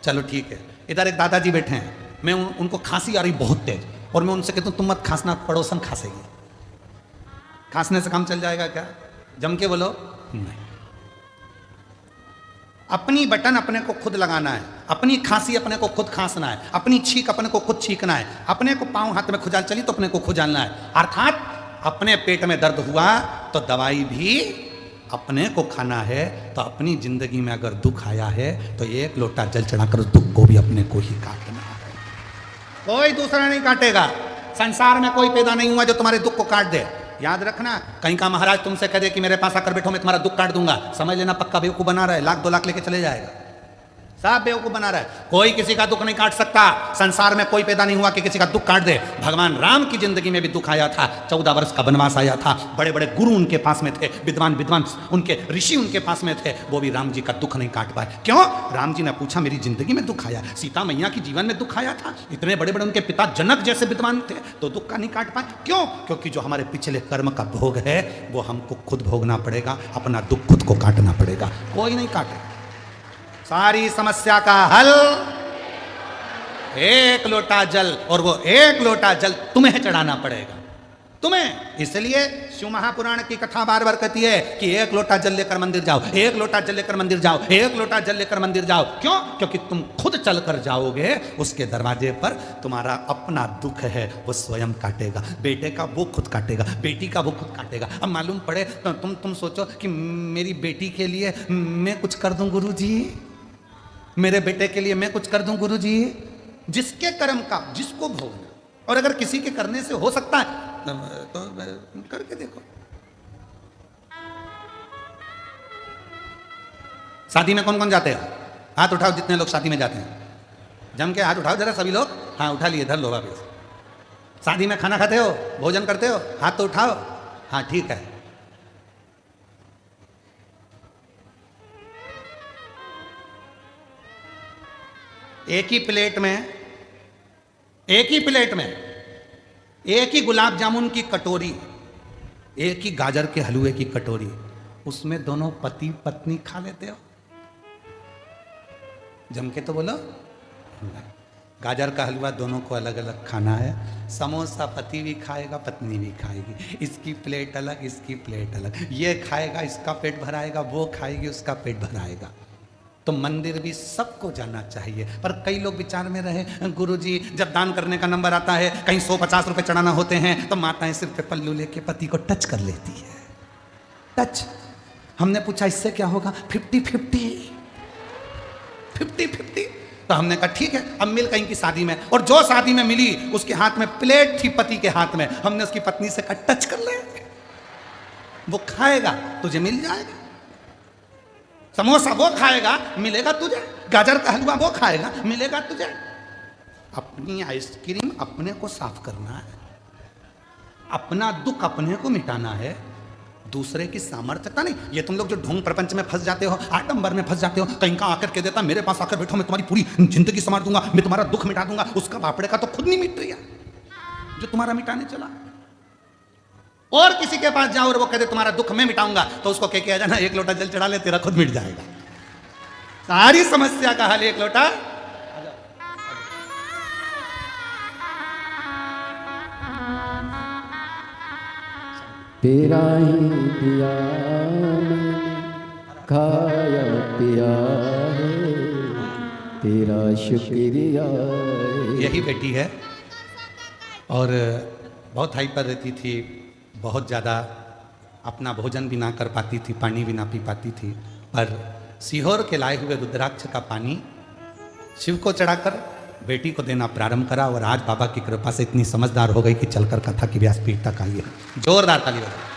चलो ठीक है। इधर एक दादाजी बैठे हैं, मैं उनको खांसी आ रही बहुत तेज, और मैं उनसे कहता हूं तुम मत खांसना, पड़ोसन खांसेगी। खांसने से काम चल जाएगा क्या? जम के बोलो नहीं। अपनी बटन अपने को खुद लगाना है, अपनी खांसी अपने को खुद खांसना है, अपनी छींक अपने को खुद छींकना है, अपने को पांव हाथ में खुजाल चली तो अपने को खुजालना है। अर्थात अपने पेट में दर्द हुआ तो दवाई भी अपने को खाना है। तो अपनी जिंदगी में अगर दुख आया है तो एक लोटा जल चढ़ाकर उस दुख को भी अपने को ही काटना है, कोई दूसरा नहीं काटेगा। संसार में कोई पैदा नहीं हुआ जो तुम्हारे दुख को काट दे। याद रखना, कहीं का महाराज तुमसे कह दे कि मेरे पास आकर बैठो मैं तुम्हारा दुख काट दूंगा, समझ लेना पक्का बेवकूफ बना रहा है, 1 लाख 2 लाख लेके चले जाएगा। सब बेवकूफ बना रहा है। कोई किसी का दुख नहीं काट सकता। संसार में कोई पैदा नहीं हुआ कि किसी का दुख काट दे। भगवान राम की जिंदगी में भी दुख आया था, 14 वर्ष का वनवास आया था, बड़े बड़े गुरु उनके पास में थे, विद्वान विद्वान उनके ऋषि उनके पास में थे, वो भी राम जी का दुख नहीं काट पाए। क्यों? राम जी ने पूछा मेरी जिंदगी में दुख आया, सीता मैया की जीवन में दुख आया था, इतने बड़े बड़े उनके पिता जनक जैसे विद्वान थे, तो दुख का नहीं काट पाए। क्यों? क्योंकि जो हमारे पिछले कर्म का भोग है वो हमको खुद भोगना पड़ेगा, अपना दुख खुद को काटना पड़ेगा, कोई नहीं काटेगा। सारी समस्या का हल एक लोटा जल, और वो एक लोटा जल तुम्हें चढ़ाना पड़ेगा, तुम्हें। इसलिए शिव महापुराण की कथा बार बार कहती है कि एक लोटा जल लेकर मंदिर जाओ, एक लोटा जल लेकर मंदिर जाओ, एक लोटा जल लेकर मंदिर जाओ। क्यों? क्योंकि तुम खुद चल कर जाओगे, उसके दरवाजे पर तुम्हारा अपना दुख है वो स्वयं काटेगा। बेटे का वो खुद काटेगा, बेटी का वो खुद काटेगा। अब मालूम पड़े तो तुम सोचो कि मेरी बेटी के लिए मैं कुछ कर दूं गुरुजी, मेरे बेटे के लिए मैं कुछ कर दूं गुरुजी। जिसके कर्म का जिसको भोगना, और अगर किसी के करने से हो सकता है तो करके देखो। शादी में कौन कौन जाते हैं? हाथ उठाओ जितने लोग शादी में जाते हैं, जम के हाथ उठाओ जरा सभी लोग। हाँ उठा लिए, धर लो वापिस। शादी में खाना खाते हो, भोजन करते हो, हाथ तो उठाओ। हाँ ठीक है। एक ही प्लेट में एक ही गुलाब जामुन की कटोरी, एक ही गाजर के हलवे की कटोरी, उसमें दोनों पति पत्नी खा लेते हो? जम के तो बोलो। गाजर का हलवा दोनों को अलग अलग खाना है। समोसा पति भी खाएगा, पत्नी भी खाएगी। इसकी प्लेट अलग, इसकी प्लेट अलग। ये खाएगा, इसका पेट भराएगा, वो खाएगी, उसका पेट भराएगा। तो मंदिर भी सबको जाना चाहिए। पर कई लोग विचार में रहे, गुरुजी जब दान करने का नंबर आता है, कहीं 100-50 रुपए चढ़ाना होते हैं, तो माताएं सिर पे पल्लू लेके पति को टच कर लेती है। टच। हमने पूछा इससे क्या होगा? 50-50। तो हमने कहा ठीक है, अब मिल कहीं की शादी में, और जो शादी में मिली उसके हाथ में प्लेट थी पति के हाथ में, हमने उसकी पत्नी से कहा टच कर ले, वो खाएगा तुझे मिल जाएगा। समोसा वो खाएगा मिलेगा तुझे, गाजर का हलवा वो खाएगा मिलेगा तुझे। अपनी आइसक्रीम अपने को साफ करना है, अपना दुख अपने को मिटाना है। दूसरे की सामर्थ्यता नहीं। ये तुम लोग जो ढोंग प्रपंच में फंस जाते हो, आडंबर में फंस जाते हो, कहीं का आकर कह देता मेरे पास आकर बैठो, मैं तुम्हारी पूरी जिंदगी संवार दूंगा, मैं तुम्हारा दुख मिटा दूंगा, उसका बापड़े का तो खुद नहीं मिट रहा जो तुम्हारा मिटाने चला। और किसी के पास जाओ और वो कहते तुम्हारा दुख मैं मिटाऊंगा, तो उसको कह के आ जाना एक लोटा जल चढ़ा ले, तेरा खुद मिट जाएगा। सारी समस्या का हल एक लोटा।
तेरा ही दिया मैंने खाया पिया है, तेरा शुक्रिया है।
यही बेटी है और बहुत हाइपर रहती थी, बहुत ज़्यादा अपना भोजन भी ना कर पाती थी, पानी भी ना पी पाती थी। पर सीहोर के लाए हुए रुद्राक्ष का पानी शिव को चढ़ाकर बेटी को देना प्रारंभ करा और आज बाबा की कृपा से इतनी समझदार हो गई कि चलकर कथा की व्यासपीठ तक आई है। जोरदार ताली बजाओ।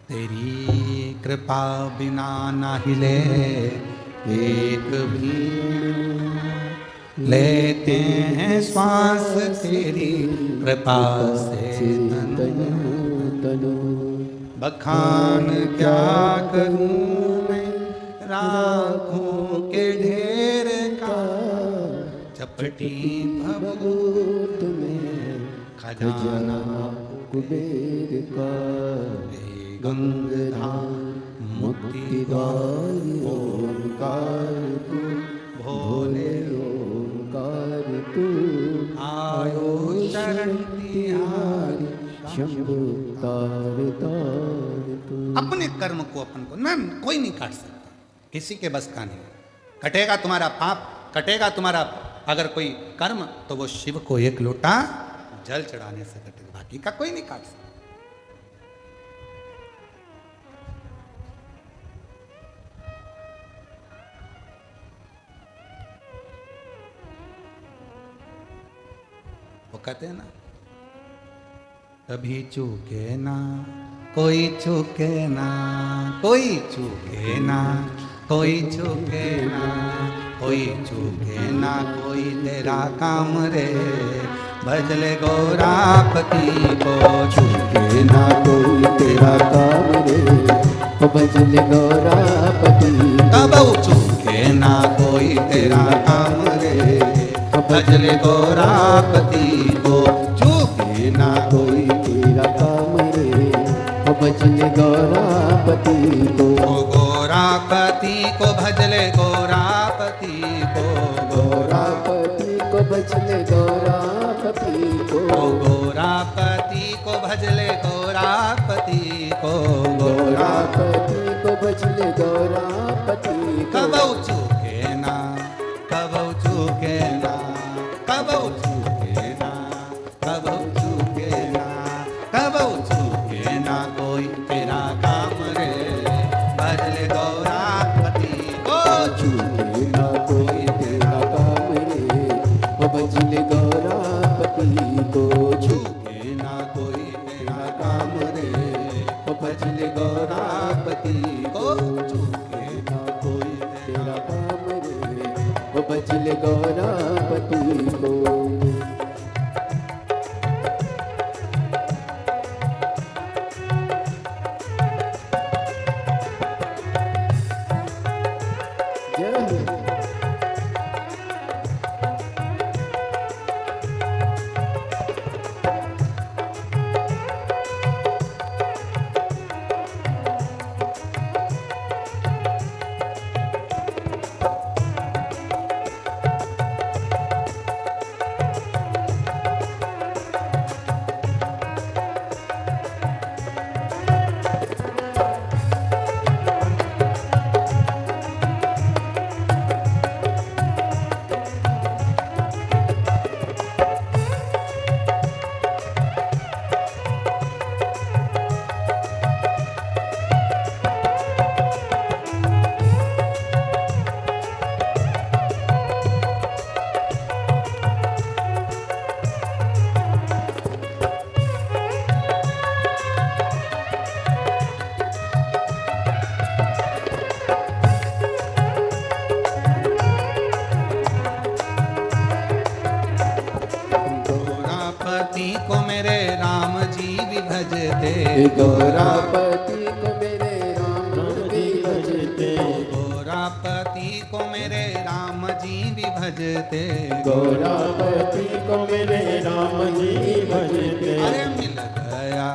तेरी कृपा बिना ना हिले एक भी, लेते हैं श्वास तेरी कृपा से
तनु।
बखान क्या करूं मैं राखों के ढेर का, चपटी भभूत में खजाना
कुबेर का।
गंगाधाम मुक्तिदार ओंकार तू, भोले
ओंकार तू।
आयो शरण तिहारी
शंभु तार तार तू।
अपने कर्म को अपन को मैं कोई नहीं काट सकता, किसी के बस का नहीं। कटेगा तुम्हारा पाप, कटेगा तुम्हारा अगर कोई कर्म, तो वो शिव को एक लोटा जल चढ़ाने से कटेगा, बाकी का कोई नहीं काट सकता। वो कहते हैं ना, कभी चूके ना कोई चूके ना, कोई चूके ना कोई चूके ना, कोई चूके ना कोई तेरा काम रे, भजले गौरापति को
चूके ना कोई तेरा काम रे, ओ भजले गौरापति।
कब चूके ना कोई तेरा काम रे, भजले गौरापति को। चूके ना
कोई तेरा काम रे, ओ भजले गौरापति को।
गौरापति को भजले गौरापति को,
गौरापति को भजले गौरापति को।
गौरापति को भजले गौरापति को,
गौरापति को भजले गौरापति को।
कबऊ चूके ना, कबऊ चूके ना, कबऊ चूके ना, कबऊ चूके ना, कबऊ चूके ना कोई तेरा काम रे, भजले गौरापति को।
चूके ना कोई तेरा काम रे, ओ भजले गौरापति को।
चूके ना कोई तेरा काम रे,
ओ भजले गौरापति को।
चूके ना कोई
तेरा काम रे, ओ भजले गौरापति को। गौरापति को मेरे राम जी भजते,
गौरापति को मेरे राम जी भी भजते,
गौरापति को मेरे राम जी भजते।
अरे मिल गया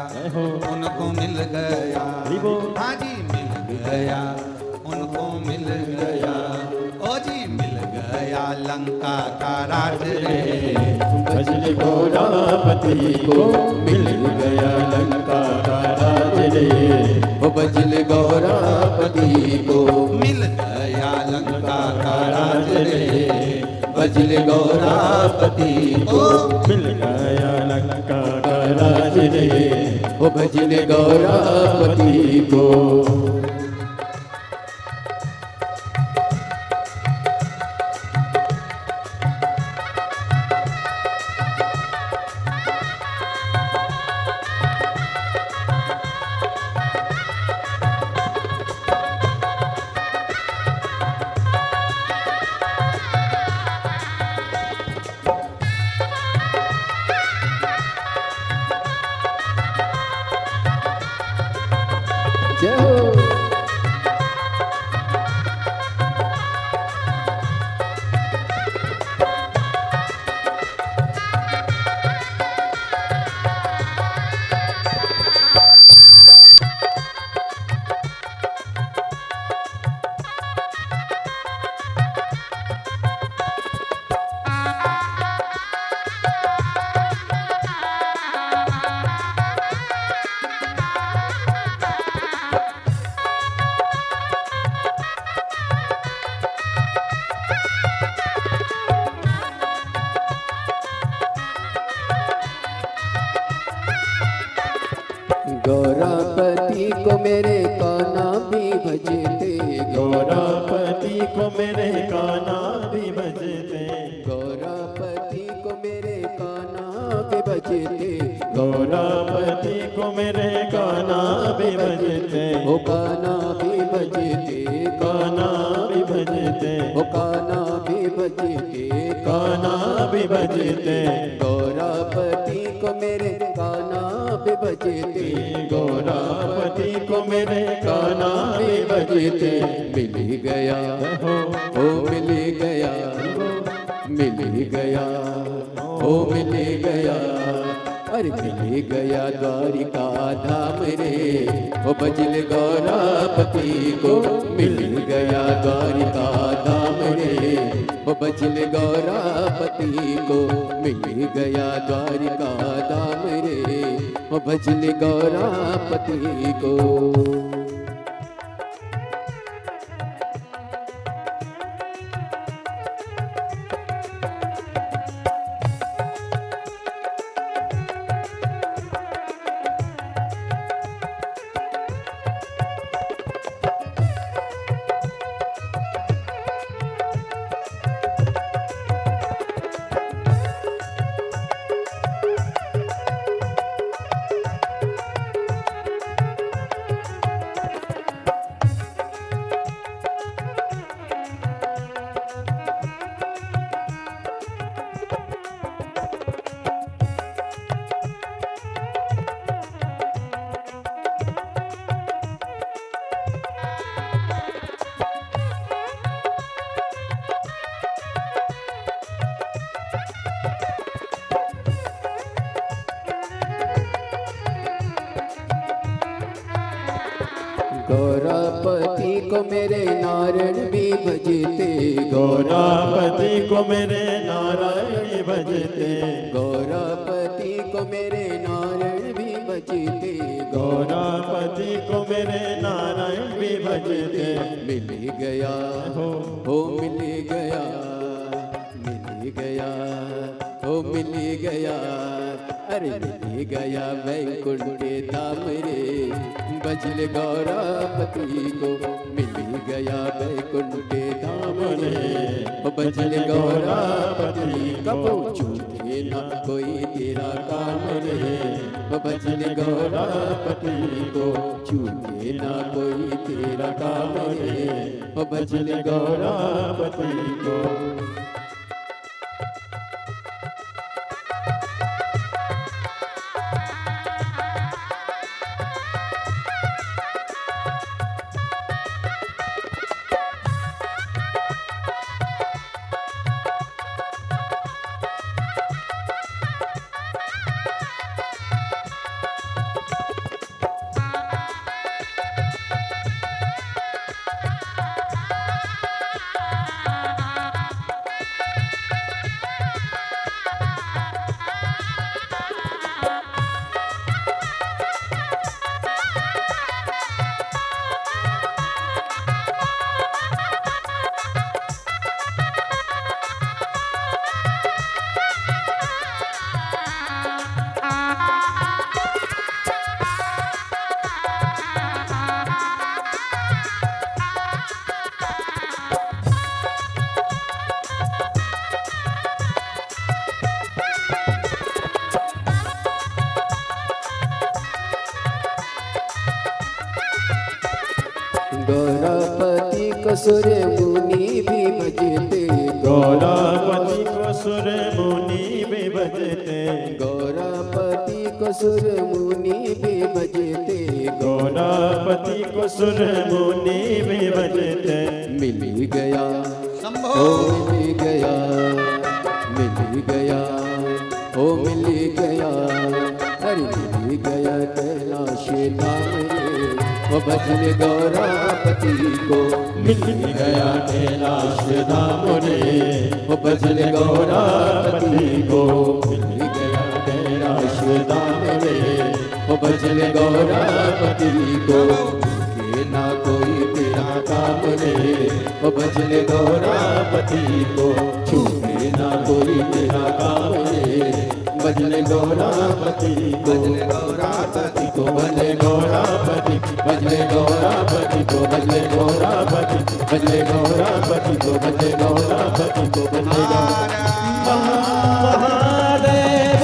उनको मिल गया, हाँ जी मिल गया उनको मिल गया, ओ जी मिल गया लंका का राज रे।
भजले गौरापति को मिल गया लंका का राज रे, ओ भजले गौरापति को
मिल गया लंका का राज रे,
भजले गौरापति को मिल गया लंका का राज रे, ओ भजले गौरापति को। जय हो। गौरापति को मेरे कान्हा भी भजते,
गौरापति को मेरे कान्हा भी भजते,
गौरापति को मेरे कान्हा भी भजते,
गौरापति को मेरे कान्हा भी भजते,
ओ कान्हा भी भजते,
कान्हा भी भजते,
ओ कान्हा भी भजते,
कान्हा भी भजते,
गौरापति को मेरे कान्हा भी भजते,
गौरापति को मेरे
कान्हा भी भजते। मिल गया ओ मिल गया, मिल गया ओ मिल गया, अरे मिल गया द्वारिका धाम रे, ओ भजले गौरापति को मिल गया द्वारिका धाम रे, ओ भजले गौरापति को मिल गया द्वारिका धाम रे, ओ भजले गौरापति को। गौरापति को मेरे नारायण भी भजते,
गौरापति को मेरे नारायण भजते,
गौरापति को मेरे नारायण भी भजते,
गौरापति को मेरे नारायण भी भजते।
मिल गया हो मिल गया, मिल गया हो मिल गया, अरे मिल गया वैकुंठ धाम रे, भजले गौरापति को मिल गया वैकुंठ धाम रे, भजले गौरापति को छूटे ना कोई तेरा काम रे, भजले गौरापति को छूटे ना कोई तेरा काम रे, भजले गौरापति को। सुर मुनि भी भजते,
गौरापति को सुर मुनि भी भजते,
गौरापति को सुर मुनि भी भजते,
गौरापति को सुर मुनि भी भजते।
मिल गया
शंभो
ओ मिल गया, मिल गया ओ मिल गया, अरे मिल गया कैलाश धाम रे, वो भजन गौरापति को।
मिल गया कैलाश धाम रे, वो भजन गौरापति को। मिल गया कैलाश धाम रे, वो भजन गौरापति को। ये ना कोई तेरा काम रे, वो भजन गौरापति को। छूटे ना कोई तेरा काम रे, भजन गौरापति को। भजन गौरापति को, भजन गौरापति, भजन गौरापति को, भजन गौरापति, भजन गौरापति को, भजन गौरापति को, भजन महादेव।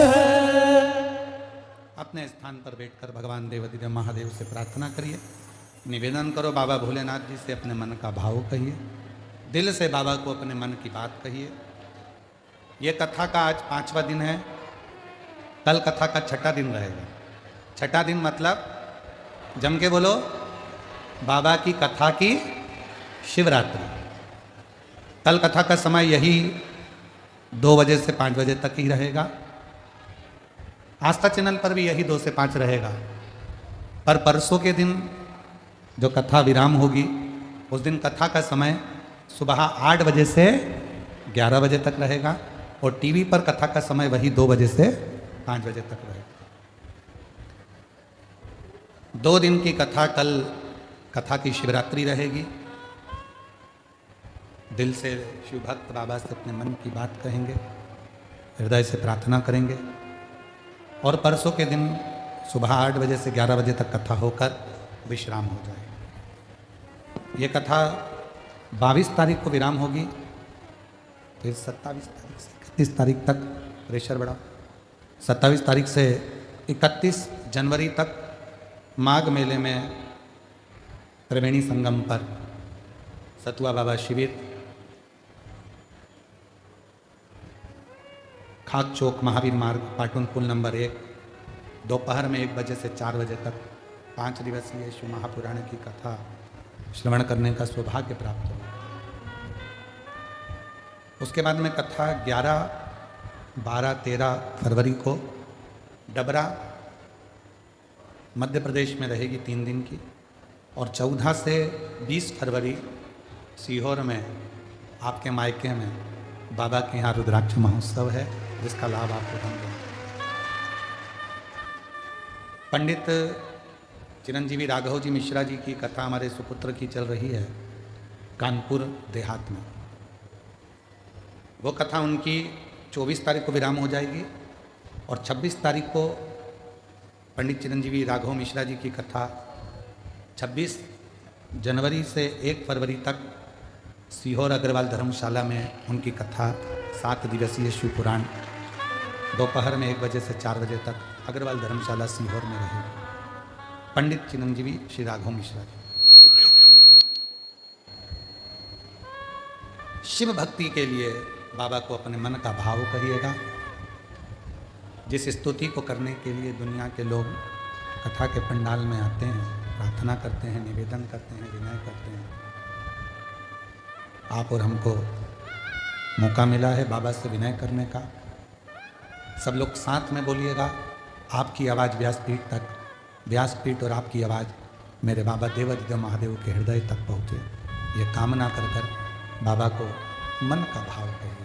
अपने स्थान पर बैठकर भगवान देवाधिदेव महादेव से प्रार्थना करिए, निवेदन करो बाबा भोलेनाथ जी से अपने मन का भाव कहिए, दिल से बाबा को अपने मन की बात कहिए। ये कथा का आज 5वां दिन है, कल कथा का 6ठा दिन रहेगा। 6ठा दिन मतलब जम के बोलो, बाबा की कथा की शिवरात्रि। कल कथा का समय यही 2 बजे से 5 बजे तक ही रहेगा। आस्था चैनल पर भी यही 2 से 5 रहेगा। पर परसों के दिन जो कथा विराम होगी, उस दिन कथा का समय सुबह 8 बजे से 11 बजे तक रहेगा, और टीवी पर कथा का समय वही 2 बजे से 5 बजे तक रहेगा। 2 दिन की कथा, कल कथा की शिवरात्रि रहेगी। दिल से शिव भक्त बाबा से अपने मन की बात कहेंगे, हृदय से प्रार्थना करेंगे, और परसों के दिन सुबह 8 बजे से 11 बजे तक कथा होकर विश्राम हो जाए। ये कथा 22 तारीख को विराम होगी, फिर 27 तारीख से 31 तारीख तक, प्रेशर बढ़ा, 27 तारीख से 31 जनवरी तक माघ मेले में त्रिवेणी संगम पर सतुआ बाबा शिविर, खाक चौक महावीर मार्ग, पाटन पुल नंबर 1, दोपहर में 1 बजे से 4 बजे तक 5 दिवसीय शिव महापुराण की कथा श्रवण करने का सौभाग्य प्राप्त होगा। उसके बाद में कथा 11, 12, 13 फरवरी को डबरा मध्य प्रदेश में रहेगी 3 दिन की, और 14 से 20 फरवरी सीहोर में आपके मायके में बाबा के यहाँ रुद्राक्ष महोत्सव है, जिसका लाभ आपको देंगे। पंडित चिरंजीवी राघव जी मिश्रा जी की कथा हमारे सुपुत्र की चल रही है कानपुर देहात में। वो कथा उनकी 24 तारीख को विराम हो जाएगी, और 26 तारीख को पंडित चिरंजीवी राघव मिश्रा जी की कथा 26 जनवरी से 1 फरवरी तक सीहोर अग्रवाल धर्मशाला में उनकी कथा 7 दिवसीय शिव पुराण दोपहर में 1 बजे से 4 बजे तक अग्रवाल धर्मशाला सीहोर में रहेगी। पंडित चिरंजीवी श्री राघव मिश्रा जी। शिव भक्ति के लिए बाबा को अपने मन का भाव कहिएगा। जिस स्तुति को करने के लिए दुनिया के लोग कथा के पंडाल में आते हैं, प्रार्थना करते हैं, निवेदन करते हैं, विनय करते हैं, आप और हमको मौका मिला है बाबा से विनय करने का। सब लोग साथ में बोलिएगा, आपकी आवाज़ व्यासपीठ तक, व्यासपीठ और आपकी आवाज़ मेरे बाबा देवाधिदेव महादेव के हृदय तक पहुँचे, ये कामना कर कर बाबा को मन का भाव कहिएगा।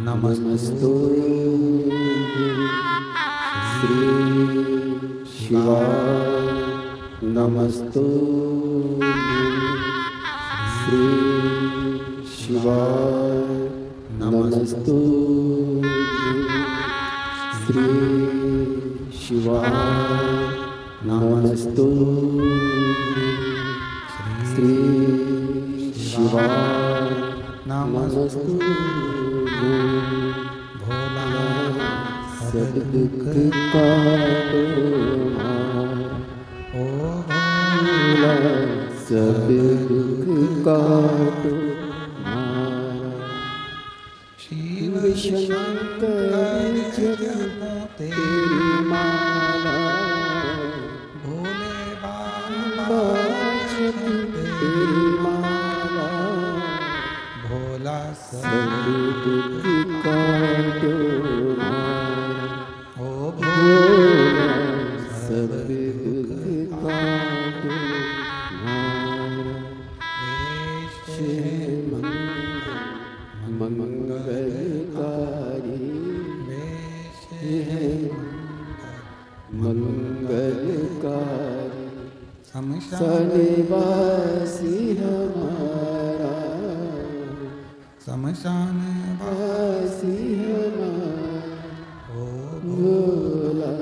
नमस्तु श्री शिवाय, नमस्तु नमस्तु श्री शिवाय नमस्तु श्री शिवाय नमस्तु
भोला
सब दुख काटो
ओ
भोला सब दुख काटो शिव शंकर जप तेरी माला
भोले
बाबा जप तेरी माला
भोला
सब दुख काटो
ओ
भोला सब दुख काटो मंगलकारी मंगलकारी सनिवासी हमारा
शमशान
वासी हमारा भोला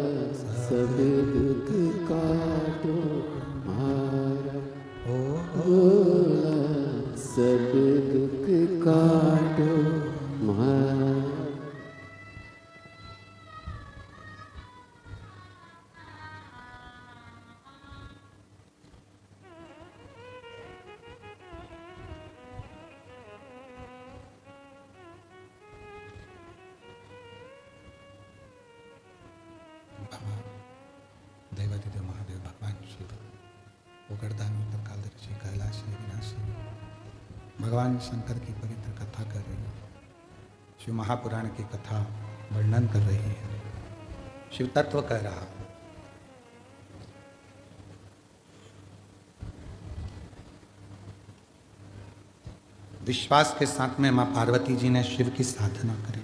सब दुख काटो हमारा भोला सब दुख काटो हमारा।
देवादिदेव महादेव भगवान शिव उगरदानी उत्तरकालदर्शी कैलाशी अविनाशी भगवान शंकर की पवित्र कथा कर रही है। शिव महापुराण की कथा वर्णन कर रही है। शिव तत्व कह रहा। विश्वास के साथ में मां पार्वती जी ने शिव की साधना करी।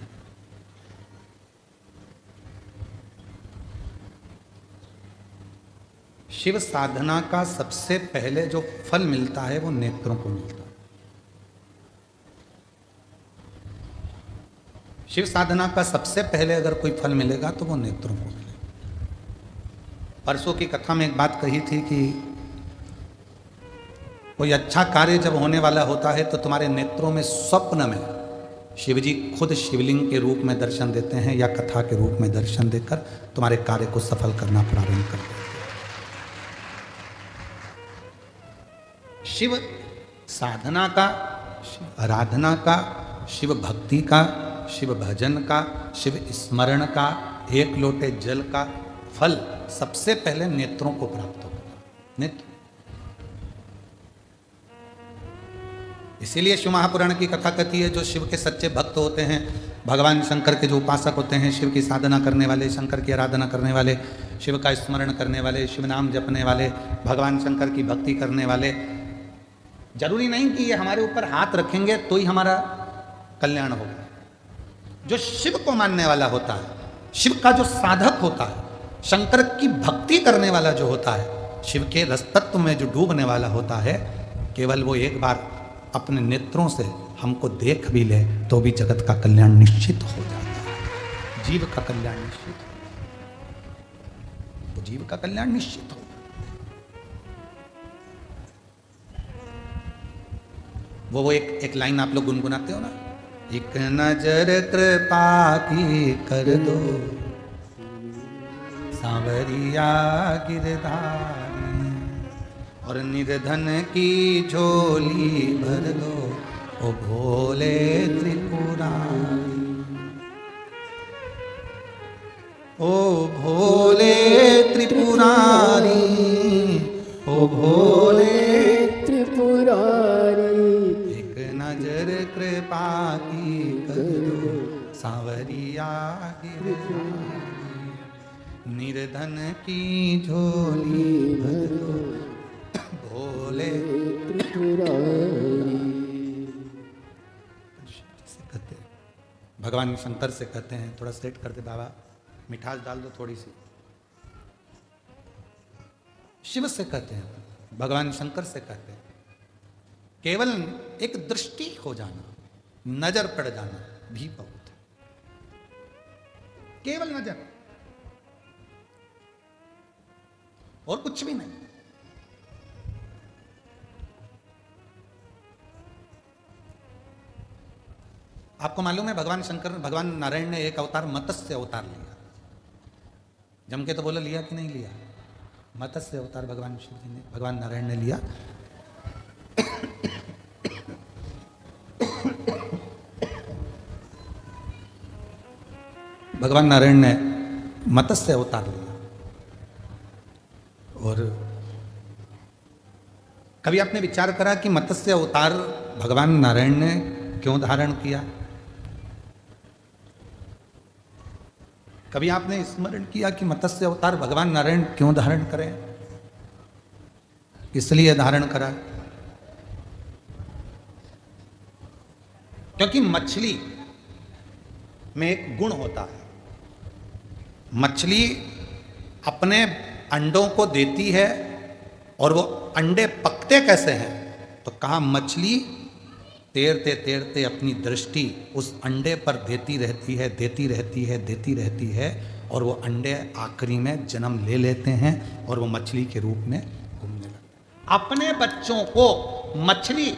शिव साधना का सबसे पहले जो फल मिलता है वो नेत्रों को मिलता है। शिव साधना का सबसे पहले अगर कोई फल मिलेगा तो वो नेत्रों को मिलेगा। परसों की कथा में एक बात कही थी कि कोई अच्छा कार्य जब होने वाला होता है तो तुम्हारे नेत्रों में स्वप्न में शिवजी खुद शिवलिंग के रूप में दर्शन देते हैं या कथा के रूप में दर्शन देकर तुम्हारे कार्य को सफल करना प्रारंभ करते हैं। शिव साधना का, शिव आराधना का, शिव भक्ति का, शिव भजन का, शिव स्मरण का, एक लोटे जल का फल सबसे पहले नेत्रों को प्राप्त होगा। नेत्र। इसीलिए शिव महापुराण की कथा कहती है जो शिव के सच्चे भक्त होते हैं, भगवान शंकर के जो उपासक होते हैं, शिव की साधना करने वाले, शंकर की आराधना करने वाले, शिव का स्मरण करने वाले, शिव नाम जपने वाले, भगवान शंकर की भक्ति करने वाले, जरूरी नहीं कि ये हमारे ऊपर हाथ रखेंगे तो ही हमारा कल्याण होगा। जो शिव को मानने वाला होता है, शिव का जो साधक होता है, शंकर की भक्ति करने वाला जो होता है, शिव के रस तत्व में जो डूबने वाला होता है, केवल वो एक बार अपने नेत्रों से हमको देख भी ले तो भी जगत का कल्याण निश्चित हो जाता है। जीव का कल्याण निश्चित हो, तो जीव का कल्याण निश्चित हो। वो एक लाइन आप लोग गुनगुनाते हो ना, एक नजर कृपा की कर दो सांवरिया गिरधारी, और निर्धन की झोली भर दो ओ भोले त्रिपुरारी। ओ भोले त्रिपुरारी, ओ भोले
त्रिपुरारी,
एक नजर कृपा की कर दो सांवरिया गिरधारी, निर्धन की झोली भर दो भोले
त्रिपुरारी।
कहते भगवान शंकर से कहते हैं थोड़ा सेट कर दे बाबा, मिठास डाल दो थोड़ी सी। शिव से कहते हैं, भगवान शंकर से कहते हैं, केवल एक दृष्टि हो जाना, नजर पड़ जाना भी बहुत। केवल नजर, और कुछ भी नहीं। आपको मालूम है भगवान नारायण ने एक अवतार मत्स्य अवतार लिया। जम के तो बोला लिया कि नहीं लिया? मत्स्य अवतार भगवान शिव जी ने, भगवान नारायण ने लिया। भगवान नारायण ने मत्स्य अवतार लिया। और कभी आपने विचार करा कि मत्स्य अवतार भगवान नारायण ने क्यों धारण किया? कभी आपने स्मरण किया कि मत्स्य अवतार भगवान नारायण क्यों धारण करें? इसलिए धारण करा क्योंकि मछली में एक गुण होता है। मछली अपने अंडों को देती है, और वो अंडे पकते कैसे हैं? तो कहा मछली तैरते तैरते अपनी दृष्टि उस अंडे पर देती रहती है, देती रहती है, देती रहती है, और वो अंडे आखिरी में जन्म ले लेते हैं और वो मछली के रूप में घूमने लगते। अपने बच्चों को मछली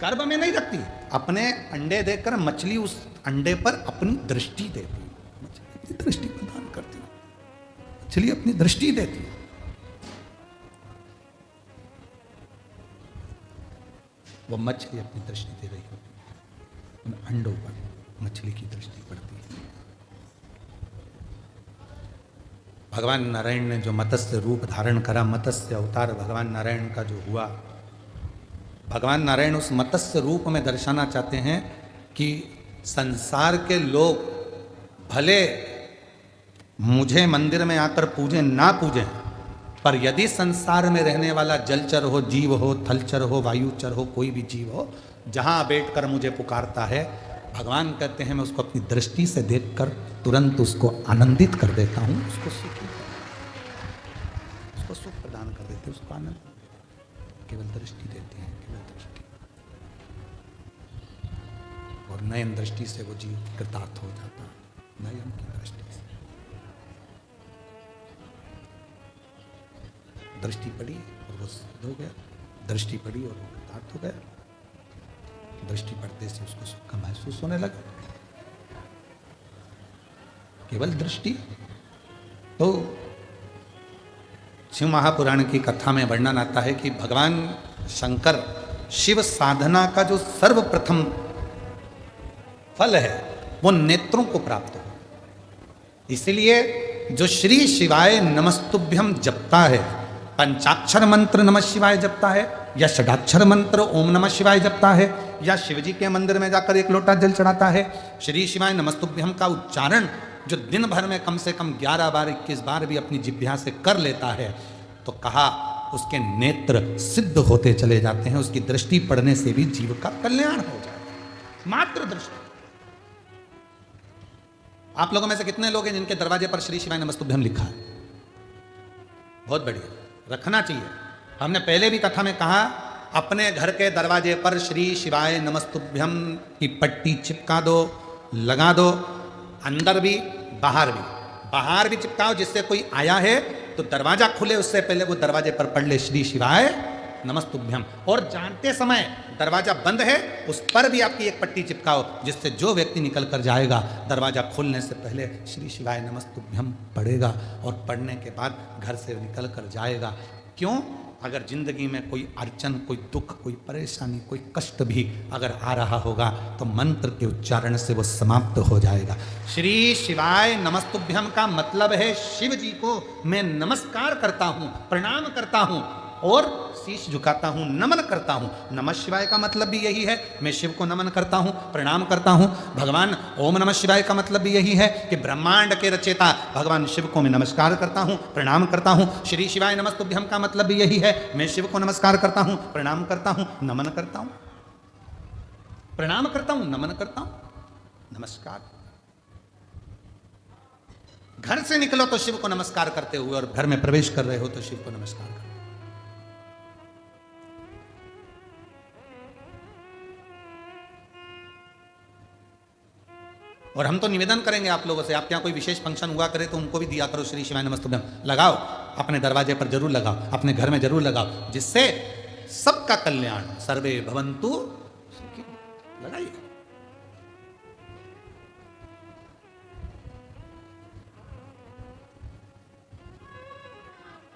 गर्भ में नहीं रखती, अपने अंडे देकर मछली उस अंडे पर अपनी दृष्टि देती है। मछली अपनी दृष्टि प्रदान करती है, मछली अपनी दृष्टि देती है। वो मछली अपनी दृष्टि दे रही होती है, उन अंडों पर मछली की दृष्टि पड़ती है। भगवान नारायण ने जो मत्स्य रूप धारण करा, मत्स्य अवतार भगवान नारायण का जो हुआ, भगवान नारायण उस मत्स्य रूप में दर्शाना चाहते हैं कि संसार के लोग भले मुझे मंदिर में आकर पूजें ना पूजें, पर यदि संसार में रहने वाला जलचर हो, जीव हो, थलचर हो, वायुचर हो, कोई भी जीव हो, जहां बैठकर मुझे पुकारता है, भगवान कहते हैं मैं उसको अपनी दृष्टि से देखकर तुरंत उसको आनंदित कर देता हूं, उसको सुख प्रदान कर देते, उसको आनंद। केवल दृष्टि देते हैं, केवल दृष्टि, और नयन दृष्टि से वो जीव कृतार्थ हो जाता है। नयन की दृष्टि से दृष्टि पड़ी और वो सिद्ध हो गया, दृष्टि पड़ी और वो कृतार्थ हो गया। दृष्टि पड़ते से उसको सुख का महसूस होने लगा। केवल दृष्टि। तो शिव महापुराण की कथा में वर्णन आता है कि भगवान शंकर शिव साधना का जो सर्वप्रथम फल है वो नेत्रों को प्राप्त हो। इसलिए जो श्री शिवाय नमस्तुभ्यम जपता है, पंचाक्षर मंत्र नमः शिवाय जपता है, या षडाक्षर मंत्र ओम नमः शिवाय जपता है, या शिवजी के मंदिर में जाकर एक लोटा जल चढ़ाता है, श्री शिवाय नमस्तुभ्यम का उच्चारण जो दिन भर में कम से कम 11 बार 21 बार भी अपनी जिह्वा से कर लेता है, तो कहा उसके नेत्र सिद्ध होते चले जाते हैं, उसकी दृष्टि पड़ने से भी जीव का कल्याण हो जाता है। मात्र दृष्टि। आप लोगों में से कितने लोग हैं जिनके दरवाजे पर श्री शिवाय नमस्तुभ्यम लिखा है? बहुत बढ़िया, रखना चाहिए। हमने पहले भी कथा में कहा, अपने घर के दरवाजे पर श्री शिवाय नमस्तुभ्यम की पट्टी चिपका दो, लगा दो, अंदर भी बाहर भी चिपकाओ, जिससे कोई आया है तो दरवाजा खुले उससे पहले वो दरवाजे पर पढ़ ले श्री शिवाय नमस्तुभ्यम। और जानते समय दरवाजा बंद है उस पर भी आपकी एक पट्टी चिपकाओ, जिससे जो व्यक्ति निकल कर जाएगा दरवाजा खोलने से पहले श्री शिवाय नमस्तुभ्यम पढ़ेगा, और पढ़ने के बाद घर से निकल कर जाएगा। क्यों? अगर जिंदगी में कोई अड़चन, कोई दुख, कोई परेशानी, कोई कष्ट भी अगर आ रहा होगा तो मंत्र के उच्चारण से वो समाप्त हो जाएगा। श्री शिवाय नमस्तुभ्यम का मतलब है शिव जी को मैं नमस्कार करता हूँ, प्रणाम करता हूँ और शीश झुकाता हूँ, नमन करता हूँ। नमः शिवाय का मतलब भी यही है, मैं शिव को नमन करता हूँ, प्रणाम करता हूँ। भगवान ओम नमः शिवाय का मतलब भी यही है कि ब्रह्मांड के रचयिता भगवान शिव को मैं नमस्कार करता हूँ, प्रणाम करता हूँ। श्री शिवाय नमस्तुभ्यम का मतलब भी यही है, मैं शिव को नमस्कार करता हूँ, प्रणाम करता हूँ, नमन करता हूँ, प्रणाम करता हूँ, नमन करता हूँ, नमस्कार। घर से निकलो तो शिव को नमस्कार करते हुए, और घर में प्रवेश कर रहे हो तो शिव को नमस्कार करो। और हम तो निवेदन करेंगे आप लोगों से, आपके यहाँ कोई विशेष फंक्शन हुआ करे तो उनको भी दिया करो श्री शिवाय नमस्तुभ्यम। लगाओ, अपने दरवाजे पर जरूर लगाओ, अपने घर में जरूर लगाओ, जिससे सबका कल्याण, सर्वे भवन्तु सुखी। लगाइए।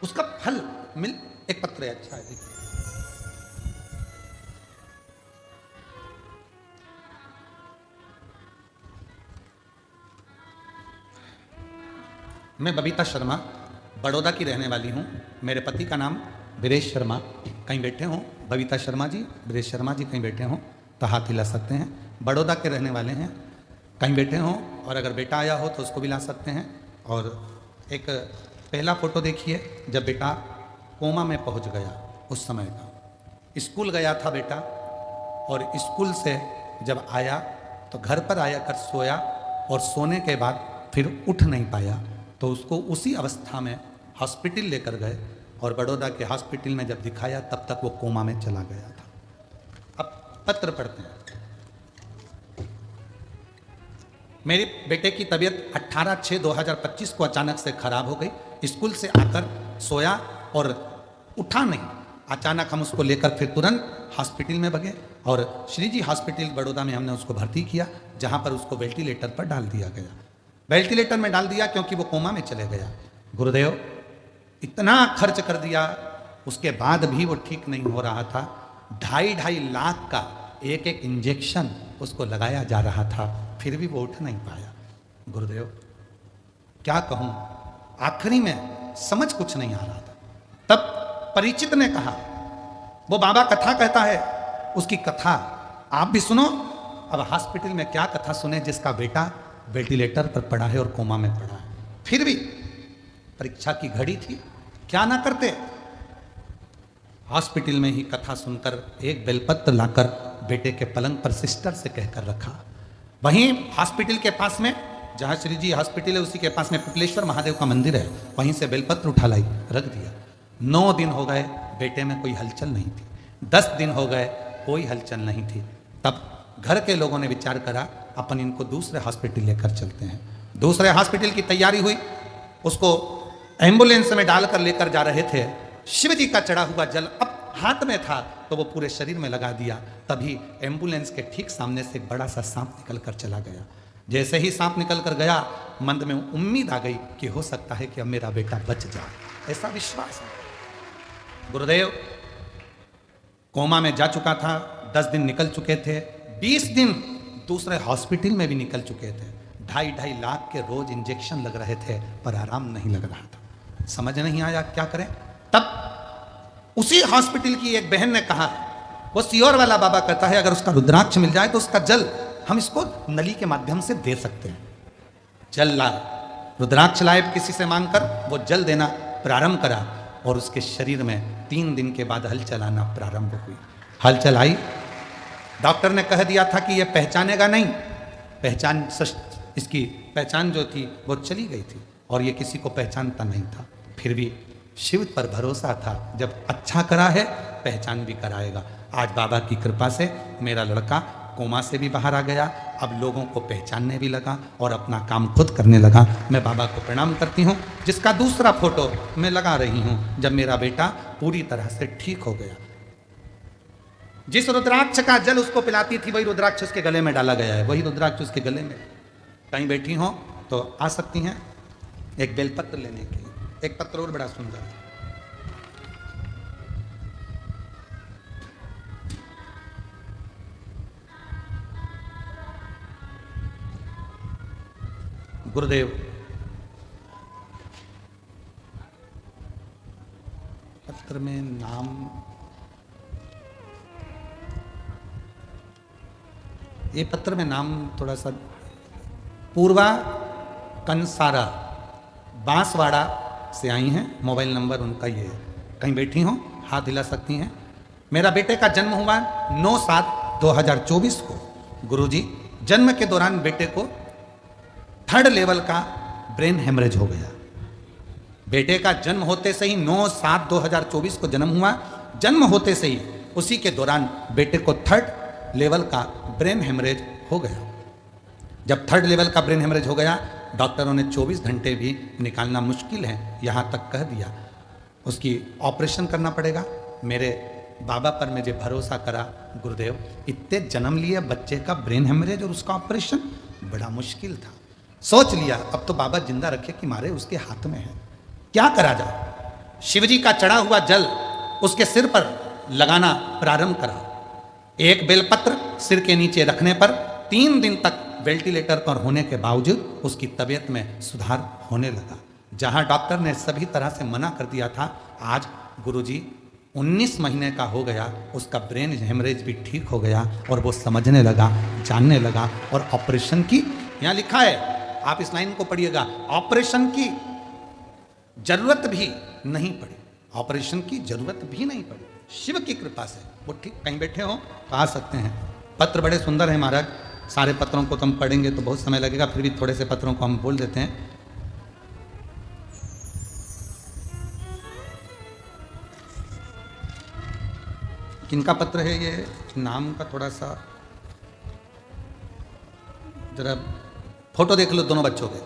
उसका फल मिल, एक पत्र है, अच्छा है। मैं बबीता शर्मा बड़ौदा की रहने वाली हूँ। मेरे पति का नाम वीरेश शर्मा, कहीं बैठे हों बबीता शर्मा जी, वीरेश शर्मा जी कहीं बैठे हों तो हाथ हिला सकते हैं। बड़ौदा के रहने वाले हैं, कहीं बैठे हों, और अगर बेटा आया हो तो उसको भी ला सकते हैं। और एक पहला फोटो देखिए, जब बेटा कोमा में पहुंच गया उस समय का। स्कूल गया था बेटा, और स्कूल से जब आया तो घर पर आया कर सोया, और सोने के बाद फिर उठ नहीं पाया, तो उसको उसी अवस्था में हॉस्पिटल लेकर गए, और बड़ौदा के हॉस्पिटल में जब दिखाया तब तक वो कोमा में चला गया था। अब पत्र पढ़ते हैं। मेरे बेटे की तबीयत 18/6/2025 को अचानक से खराब हो गई। स्कूल से आकर सोया और उठा नहीं। अचानक हम उसको लेकर फिर तुरंत हॉस्पिटल में भगे, और श्री जी हॉस्पिटल बड़ौदा में हमने उसको भर्ती किया, जहां पर उसको वेंटिलेटर पर डाल दिया गया। वेंटिलेटर में डाल दिया क्योंकि वो कोमा में चले गया। गुरुदेव, इतना खर्च कर दिया, उसके बाद भी वो ठीक नहीं हो रहा था। 2.5 लाख का एक एक इंजेक्शन उसको लगाया जा रहा था, फिर भी वो उठ नहीं पाया। गुरुदेव, क्या कहूं, आखिरी में समझ कुछ नहीं आ रहा था। तब परिचित ने कहा, वो बाबा कथा कहता है, उसकी कथा आप भी सुनो। अब हॉस्पिटल में क्या कथा सुने जिसका बेटा वेंटिलेटर पर पड़ा है और कोमा में पड़ा है। फिर भी परीक्षा की घड़ी थी, क्या ना करते। हॉस्पिटल में ही कथा सुनकर एक बेलपत्र लाकर बेटे के पलंग पर सिस्टर से कहकर रखा। वहीं हॉस्पिटल के पास में, जहां श्री जी हॉस्पिटल है उसी के पास में पिपलेश्वर महादेव का मंदिर है, वहीं से बेलपत्र उठा लाई, रख दिया। 9 दिन हो गए, बेटे में कोई हलचल नहीं थी। 10 दिन हो गए, कोई हलचल नहीं थी। तब घर के लोगों ने विचार करा, अपन इनको दूसरे हॉस्पिटल लेकर चलते हैं। दूसरे हॉस्पिटल की तैयारी हुई, उसको एम्बुलेंस में डालकर लेकर जा रहे थे। शिव जी का चढ़ा हुआ जल अब हाथ में था तो वो पूरे शरीर में लगा दिया। तभी एम्बुलेंस के ठीक सामने से एक बड़ा सा सांप निकल कर चला गया। जैसे ही सांप निकल कर गया, मन में उम्मीद आ गई कि हो सकता है कि अब मेरा बेटा बच जाए, ऐसा विश्वास है। गुरुदेव कोमा में जा चुका था, 10 दिन निकल चुके थे, 20 दिन दूसरे हॉस्पिटल में भी निकल चुके थे। 2.5 लाख के रोज इंजेक्शन लग रहे थे, पर आराम नहीं लग रहा था। समझ नहीं आया क्या करें। तब उसी हॉस्पिटल की एक बहन ने कहा, वो सियोर वाला बाबा कहता है, अगर उसका रुद्राक्ष मिल जाए तो उसका जल हम इसको नली के माध्यम से दे सकते हैं। जल ला, रुद्राक्ष लाए किसी से मांगकर, वो जल देना प्रारंभ करा, और उसके शरीर में 3 दिन के बाद हलचल आना प्रारंभ हुई। हलचल आई, डॉक्टर ने कह दिया था कि ये पहचानेगा नहीं, इसकी पहचान जो थी वो चली गई थी, और ये किसी को पहचानता नहीं था। फिर भी शिव पर भरोसा था, जब अच्छा करा है पहचान भी कराएगा। आज बाबा की कृपा से मेरा लड़का कोमा से भी बाहर आ गया, अब लोगों को पहचानने भी लगा और अपना काम खुद करने लगा। मैं बाबा को प्रणाम करती हूँ, जिसका दूसरा फोटो मैं लगा रही हूँ जब मेरा बेटा पूरी तरह से ठीक हो गया। जिस रुद्राक्ष का जल उसको पिलाती थी, वही रुद्राक्ष उसके गले में डाला गया है, वही रुद्राक्ष उसके गले में। कहीं बैठी हो तो आ सकती हैं एक बेलपत्र लेने के लिए। एक पत्र और बड़ा सुंदर, गुरुदेव पत्र में नाम, ये पत्र में नाम थोड़ा सा, पूर्वा कंसारा बांसवाड़ा से आई हैं। मोबाइल नंबर उनका ये है। कहीं बैठी हो हाथ हिला सकती हैं। मेरा बेटे का जन्म हुआ 9/7/2024 को। गुरुजी, जन्म के दौरान बेटे को 3rd लेवल का ब्रेन हेमरेज हो गया। बेटे का जन्म होते से ही 9/7/2024 को जन्म हुआ। जन्म होते से ही उसी के दौरान बेटे को 3rd लेवल का ब्रेन हेमरेज हो गया। जब 3rd लेवल का ब्रेन हेमरेज हो गया, डॉक्टरों ने 24 घंटे भी निकालना मुश्किल है यहाँ तक कह दिया, उसकी ऑपरेशन करना पड़ेगा। मेरे बाबा पर मुझे भरोसा करा गुरुदेव, इतने जन्म लिए बच्चे का ब्रेन हेमरेज और उसका ऑपरेशन बड़ा मुश्किल था। सोच लिया अब तो बाबा जिंदा रखे कि मारे उसके हाथ में है, क्या करा जाए। शिवजी का चढ़ा हुआ जल उसके सिर पर लगाना प्रारंभ करा। एक बेलपत्र सिर के नीचे रखने पर 3 दिन तक वेंटिलेटर पर होने के बावजूद उसकी तबीयत में सुधार होने लगा। जहां डॉक्टर ने सभी तरह से मना कर दिया था, आज गुरुजी 19 महीने का हो गया, उसका ब्रेन हेमरेज भी ठीक हो गया और वो समझने लगा, जानने लगा। और ऑपरेशन की, यहाँ लिखा है, आप इस लाइन को पढ़िएगा, ऑपरेशन की जरूरत भी नहीं पड़ी, ऑपरेशन की जरूरत भी नहीं पड़ी, शिव की कृपा से वो ठीक। कहीं बैठे हो तो आ सकते हैं। पत्र बड़े सुंदर है महाराज, सारे पत्रों को तो हम पढ़ेंगे तो बहुत समय लगेगा, फिर भी थोड़े से पत्रों को हम बोल देते हैं। किनका पत्र है ये, नाम का थोड़ा सा जरा फोटो देख लो दोनों बच्चों के।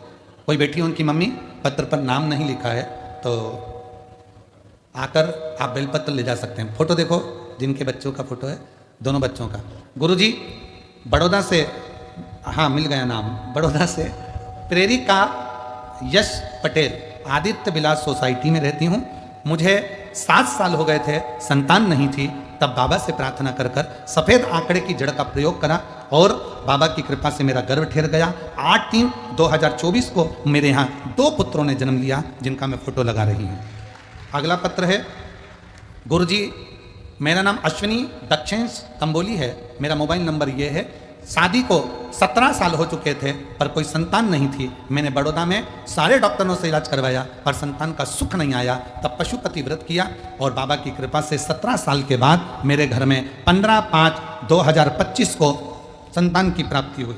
कोई बैठी है उनकी मम्मी, पत्र पर नाम नहीं लिखा है तो आकर आप बेलपत्र ले जा सकते हैं। फोटो देखो, जिनके बच्चों का फोटो है, दोनों बच्चों का। गुरुजी बड़ौदा से, हाँ मिल गया नाम, बड़ौदा से प्रेरिका यश पटेल, आदित्य विलास सोसाइटी में रहती हूँ। मुझे 7 साल हो गए थे, संतान नहीं थी, तब बाबा से प्रार्थना कर कर सफ़ेद आंकड़े की जड़ का प्रयोग करा और बाबा की कृपा से मेरा गर्भ ठहर गया। 8/3/2024 को मेरे यहाँ 2 पुत्रों ने जन्म लिया, जिनका मैं फोटो लगा रही हूँ। अगला पत्र है, गुरुजी मेरा नाम अश्विनी दक्षिण कंबोली है, मेरा मोबाइल नंबर ये है। शादी को 17 साल हो चुके थे पर कोई संतान नहीं थी। मैंने बड़ौदा में सारे डॉक्टरों से इलाज करवाया पर संतान का सुख नहीं आया। तब पशुपति व्रत किया और बाबा की कृपा से 17 साल के बाद मेरे घर में 15/5/2025 को संतान की प्राप्ति हुई।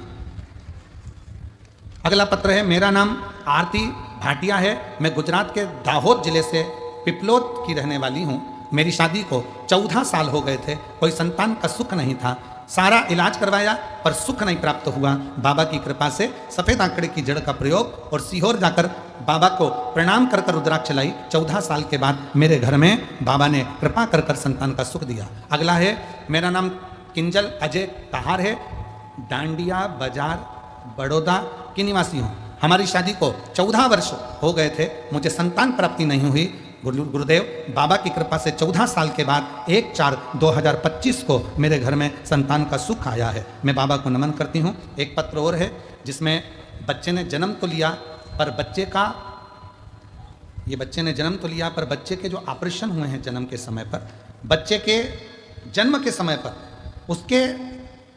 अगला पत्र है, मेरा नाम आरती भाटिया है, मैं गुजरात के दाहोद जिले से पिपलोद की रहने वाली हूँ। मेरी शादी को 14 साल हो गए थे, कोई संतान का सुख नहीं था। सारा इलाज करवाया पर सुख नहीं प्राप्त हुआ। बाबा की कृपा से सफ़ेद आंकड़े की जड़ का प्रयोग और सीहोर जाकर बाबा को प्रणाम कर कर रुद्राक्ष लाई। 14 साल के बाद मेरे घर में बाबा ने कृपा कर कर संतान का सुख दिया। अगला है, मेरा नाम किंजल अजय कहार है, डांडिया बाजार बड़ौदा की निवासी हूँ। हमारी शादी को 14 वर्ष हो गए थे, मुझे संतान प्राप्ति नहीं हुई। गुरुदेव बाबा की कृपा से 14 साल के बाद 1/4/2025 को मेरे घर में संतान का सुख आया है। मैं बाबा को नमन करती हूँ। एक पत्र और है जिसमें बच्चे ने जन्म तो लिया पर बच्चे का, ये बच्चे ने जन्म तो लिया पर बच्चे के जो ऑपरेशन हुए हैं जन्म के समय पर, बच्चे के जन्म के समय पर उसके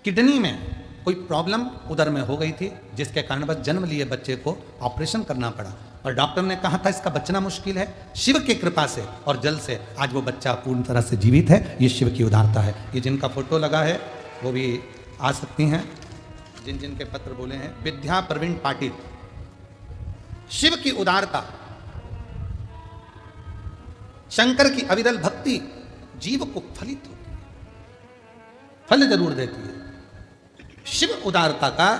किडनी में कोई प्रॉब्लम उधर में हो गई थी, जिसके कारण बस जन्म लिए बच्चे को ऑपरेशन करना पड़ा और डॉक्टर ने कहा था इसका बचना मुश्किल है। शिव की कृपा से और जल से आज वो बच्चा पूर्ण तरह से जीवित है। ये शिव की उदारता है। ये जिनका फोटो लगा है वो भी आ सकती हैं, जिन जिन के पत्र बोले हैं। विद्या प्रवीण पाटिल, शिव की उदारता, शंकर की अविरल भक्ति जीव को फलित होती है, फल जरूर देती है। शिव उदारता का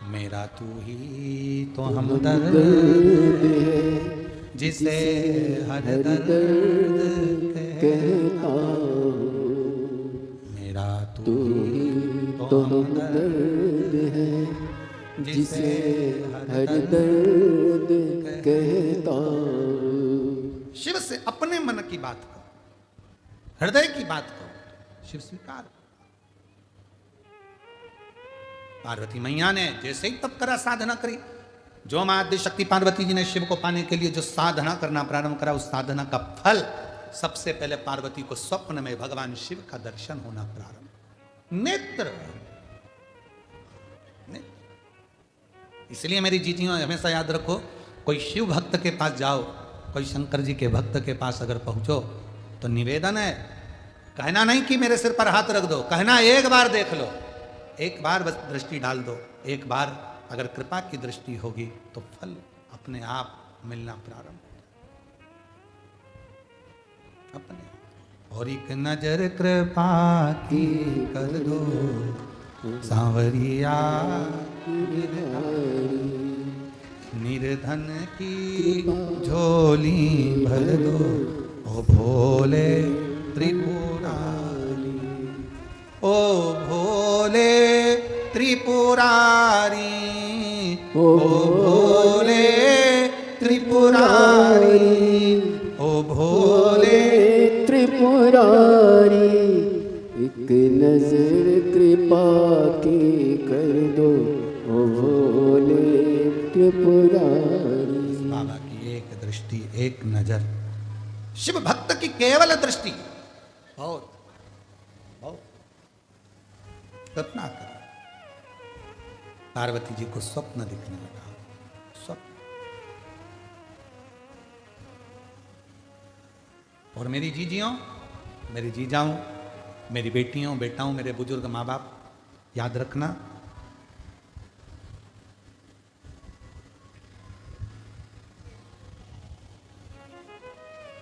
मेरा तू ही तो हमदर्द है जिसे हर दर्द कहता, मेरा तू ही तो हमदर्द है जिसे हर दर्द कहता। शिव से अपने मन की बात कहो, हृदय की बात कहो, शिव स्वीकार। पार्वती मैया ने जैसे ही तप करा, साधना करी, जो मां आद्य शक्ति पार्वती जी ने शिव को पाने के लिए जो साधना करना प्रारंभ करा, उस साधना का फल सबसे पहले पार्वती को स्वप्न में भगवान शिव का दर्शन होना प्रारंभ। नेत्र, इसलिए मेरी जीजियों हमेशा याद रखो, कोई शिव भक्त के पास जाओ, कोई शंकर जी के भक्त के पास अगर पहुंचो तो निवेदन है कहना नहीं कि मेरे सिर पर हाथ रख दो, कहना एक बार देख लो, एक बार बस दृष्टि डाल दो, एक बार अगर कृपा की दृष्टि होगी तो फल अपने आप मिलना प्रारंभ अपने। और एक नजर कृपा की कर दो सांवरिया, निर्धन की झोली भर दो ओ भोले त्रिपुरारी, ओ भोले त्रिपुरारी, ओ भोले त्रिपुरारी, ओ भोले
त्रिपुरारी। एक नजर कृपा की कर दो ओ भोले त्रिपुरारी।
बाबा की एक दृष्टि, एक नजर, शिव भक्त की केवल दृष्टि बहुत बहुत रत्नाकर। पार्वती जी को स्वप्न दिखने लगा, स्वप्न। और मेरी जीजियों, मेरी जीजाओं, मेरी बेटियों, बेटाओं, मेरे बुजुर्ग माँ बाप, याद रखना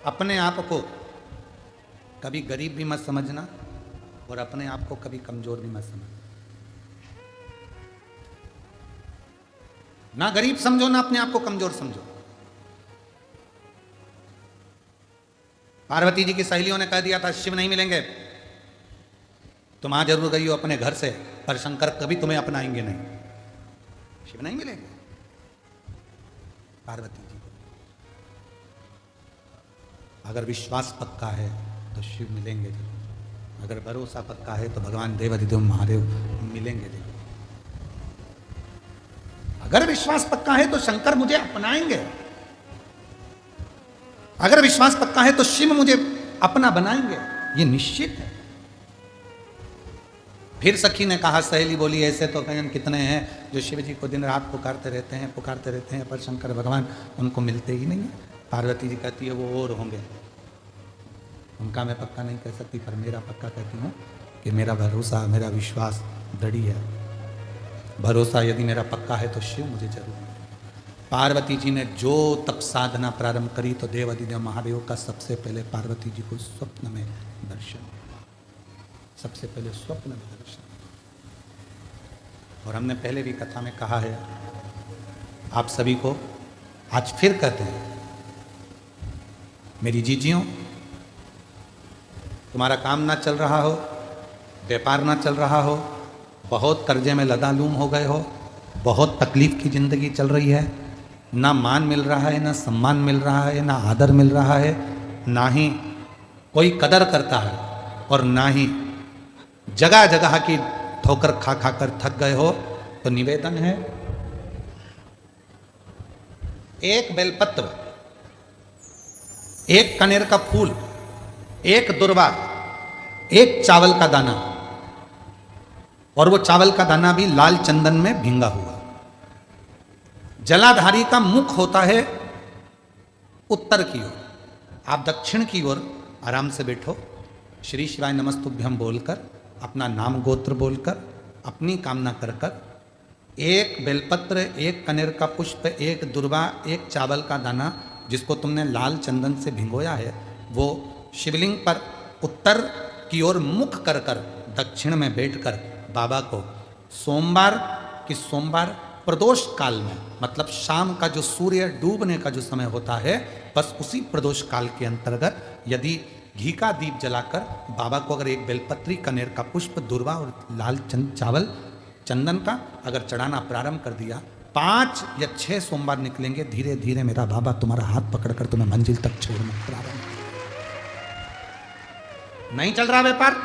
अपने आप को कभी गरीब भी मत समझना और अपने आप को कभी कमजोर भी मत समझना। ना गरीब समझो, ना अपने आप को कमजोर समझो। पार्वती जी की सहेलियों ने कह दिया था शिव नहीं मिलेंगे, तुम आ जरूर गई हो अपने घर से, पर शंकर कभी तुम्हें अपनाएंगे नहीं, शिव नहीं मिलेंगे। पार्वती जी को अगर विश्वास पक्का है तो शिव मिलेंगे जरूर, अगर भरोसा पक्का है तो भगवान देवाधिदेव महादेव मिलेंगे जरूर। अगर विश्वास पक्का है तो शंकर मुझे अपनाएंगे, अगर विश्वास पक्का है तो शिव मुझे अपना बनाएंगे, ये निश्चित है। फिर सखी ने कहा, सहेली बोली, ऐसे तो कहीं कितने हैं जो शिव जी को दिन रात पुकारते रहते हैं, पर शंकर भगवान उनको मिलते ही नहीं है। पार्वती जी कहती है वो और होंगे, उनका मैं पक्का नहीं कह सकती, पर मेरा पक्का कहती हूँ कि मेरा भरोसा, मेरा विश्वास दृढ़ है। भरोसा यदि मेरा पक्का है तो शिव मुझे जरूर। पार्वती जी ने जो तप साधना प्रारंभ करी तो देवाधिदेव महादेव का सबसे पहले पार्वती जी को स्वप्न में दर्शन, सबसे पहले स्वप्न में दर्शन। और हमने पहले भी कथा में कहा है, आप सभी को आज फिर कहते हैं, मेरी जीजियों, तुम्हारा काम ना चल रहा हो, व्यापार ना चल रहा हो, बहुत कर्जे में लदालूम हो गए हो, बहुत तकलीफ की जिंदगी चल रही है, ना मान मिल रहा है, ना सम्मान मिल रहा है, ना आदर मिल रहा है, ना ही कोई कदर करता है, और ना ही जगह जगह की ठोकर खा खा कर थक गए हो, तो निवेदन है, एक बेलपत्र, एक कनेर का फूल, एक दुर्वा, एक चावल का दाना, और वो चावल का दाना भी लाल चंदन में भींगा हुआ। जलाधारी का मुख होता है उत्तर की ओर, आप दक्षिण की ओर आराम से बैठो, श्री शिवाय नमस्तुभ्यम बोलकर, अपना नाम गोत्र बोलकर, अपनी कामना कर कर, एक बेलपत्र, एक कनेर का पुष्प, एक दुर्वा, एक चावल का दाना जिसको तुमने लाल चंदन से भिगोया है, वो शिवलिंग पर उत्तर की ओर मुख कर कर दक्षिण में बैठकर बाबा को सोमवार प्रदोष काल में, मतलब शाम का जो सूर्य डूबने का जो समय होता है, बस उसी प्रदोष काल के अंतर्गत यदि घी का दीप जलाकर बाबा को अगर एक बेलपत्री, कनेर का पुष्प, दुर्वा और लाल चावल चंदन का अगर चढ़ाना प्रारंभ कर दिया, 5 या 6 सोमवार निकलेंगे, धीरे धीरे मेरा बाबा तुम्हारा हाथ पकड़कर तुम्हें मंजिल तक छोड़ना प्रारंभ। नहीं चल रहा व्यापार,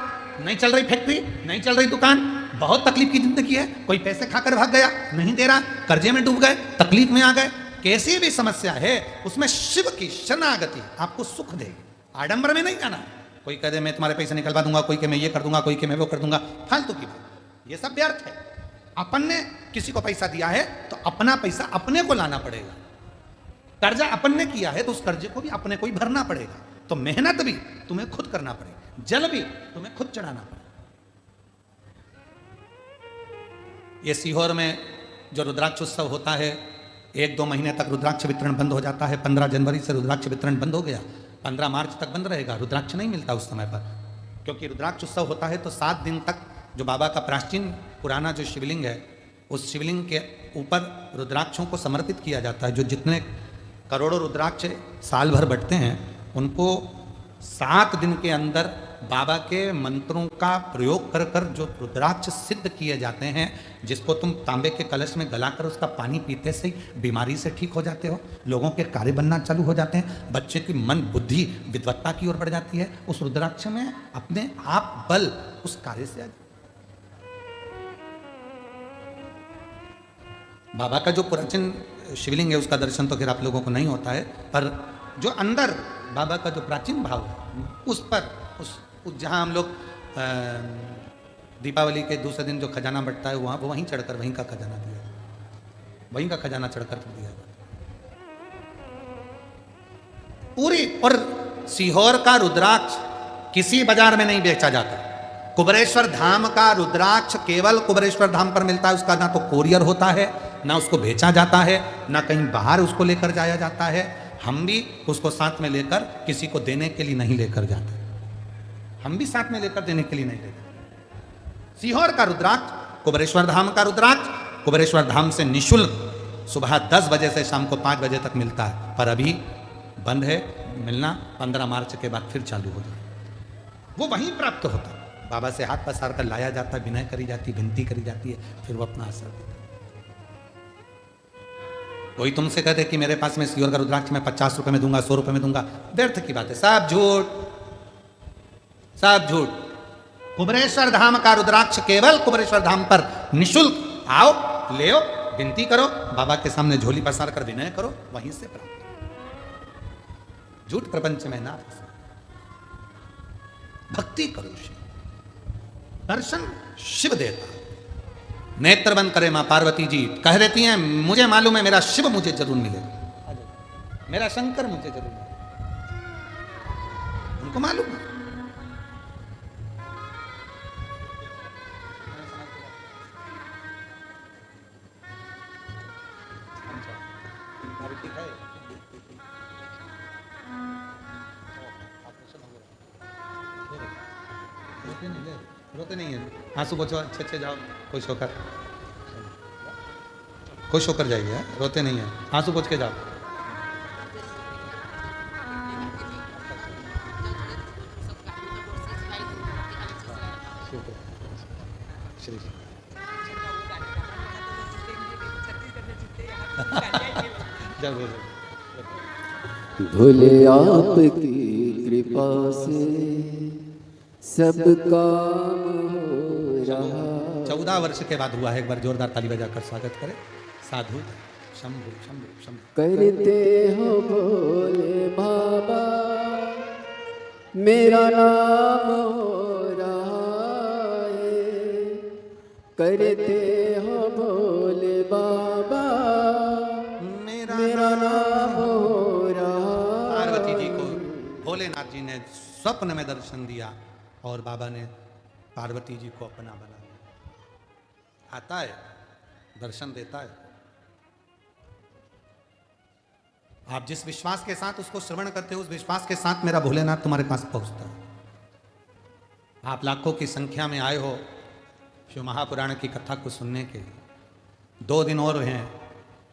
नहीं चल रही फैक्ट्री, नहीं चल रही दुकान, बहुत तकलीफ की जिंदगी है, कोई पैसे खाकर भाग गया, नहीं दे रहा, कर्जे में डूब गए, तकलीफ में आ गए, कैसी भी समस्या है उसमें शिव की शरणागति आपको सुख देगी। आडंबर में नहीं जाना। कोई कह दे मैं तुम्हारे पैसे निकलवा दूंगा, कोई के मैं ये कर दूंगा, कोई के मैं वो कर दूंगा, फालतू की बात, ये सब व्यर्थ है। अपन ने किसी को पैसा दिया है तो अपना पैसा अपने को लाना पड़ेगा। कर्जा अपन ने किया है तो उस कर्जे को भी अपने को ही भरना पड़ेगा। तो मेहनत भी तुम्हें खुद करना पड़ेगा, जल भी तुम्हें खुद चढ़ाना पड़ेगा। ये सीहोर में जो रुद्राक्ष उत्सव होता है, 1-2 महीने तक रुद्राक्ष वितरण बंद हो जाता है। 15 जनवरी से रुद्राक्ष वितरण बंद हो गया, 15 मार्च तक बंद रहेगा। रुद्राक्ष नहीं मिलता उस समय पर, क्योंकि रुद्राक्ष उत्सव होता है तो 7 दिन तक जो बाबा का प्राचीन पुराना जो शिवलिंग है, उस शिवलिंग के ऊपर रुद्राक्षों को समर्पित किया जाता है। जो जितने करोड़ों रुद्राक्ष साल भर बटते हैं, उनको 7 दिन के अंदर बाबा के मंत्रों का प्रयोग कर कर जो रुद्राक्ष सिद्ध किए जाते हैं, जिसको तुम तांबे के कलश में गलाकर उसका पानी पीते से ही बीमारी से ठीक हो जाते हो, लोगों के कार्य बनना चालू हो जाते हैं, बच्चे की मन बुद्धि विद्वत्ता की ओर बढ़ जाती है, उस रुद्राक्ष में अपने आप बल उस कार्य से आ जाता है। बाबा का जो प्राचीन शिवलिंग है उसका दर्शन तो खैर आप लोगों को नहीं होता है, पर जो अंदर बाबा का जो प्राचीन भाव है उस पर उस जहाँ हम लोग दीपावली के दूसरे दिन जो खजाना बंटता है वहाँ वहीं चढ़कर वहीं का खजाना दिया, वहीं का खजाना चढ़कर दिया पूरी। और सीहोर का रुद्राक्ष किसी बाजार में नहीं बेचा जाता। कुबरेश्वर धाम का रुद्राक्ष केवल कुबरेश्वर धाम पर मिलता है। उसका ना तो कोरियर होता है, ना उसको बेचा जाता है, ना कहीं बाहर उसको लेकर जाया जाता है। हम भी उसको साथ में लेकर किसी को देने के लिए नहीं लेकर जाते, हम भी साथ में लेकर देने के लिए नहीं लेते। सीहोर का रुद्राक्ष, कुबरेश्वर धाम का रुद्राक्ष कुबरेश्वर धाम से निशुल्क सुबह 10 बजे से शाम को 5 बजे तक मिलता है, पर अभी बंद है मिलना। 15 मार्च के बाद फिर चालू हो जाए। वो वहीं प्राप्त होता है, बाबा से हाथ पसार कर लाया जाता है, विनय करी जाती, विनती करी जाती है, फिर वो अपना असर देता है। कोई तुमसे कहते कि मेरे पास में सीहोर का रुद्राक्ष मैं 50 रुपए में दूंगा, 100 रुपए में दूंगा, व्यर्थ की बात है, सब झूठ, सब झूठ। कुबरेश्वर धाम का रुद्राक्ष केवल कुबरेश्वर धाम पर निशुल्क आओ, ले विनती करो, बाबा के सामने झोली पसार कर विनय करो, वहीं से प्राप्त। झूठ प्रपंच में ना, भक्ति करो, दर्शन शिव देता। नेत्र बंद करे मां पार्वती जी कह देती हैं, मुझे मालूम है मेरा शिव मुझे जरूर मिलेगा, मेरा शंकर मुझे जरूर मिलेगा, उनको मालूम है। रोते नहीं है, आंसू पोछो, अच्छे जाओ, खुश होकर जाइए, रोते नहीं है, आंसू पोछ के जाओ।
भोले आपकी कृपा से सब काम हो रहा।
14 वर्ष के बाद हुआ है। एक बार जोरदार ताली बजाकर स्वागत करें। साधु शंभु शंभु शंभु
करते हो भोले बाबा मेरा नाम हो रहा है, करते हो भोले बाबा मेरा नाम हो रहा।
पार्वती जी को भोलेनाथ जी ने स्वप्न में दर्शन दिया और बाबा ने पार्वती जी को अपना बना दिया। आता है, दर्शन देता है। आप जिस विश्वास के साथ उसको श्रवण करते हो, उस विश्वास के साथ मेरा भोलेनाथ तुम्हारे पास पहुंचता है। आप लाखों की संख्या में आए हो शिव महापुराण की कथा को सुनने के लिए। 2 दिन और हैं,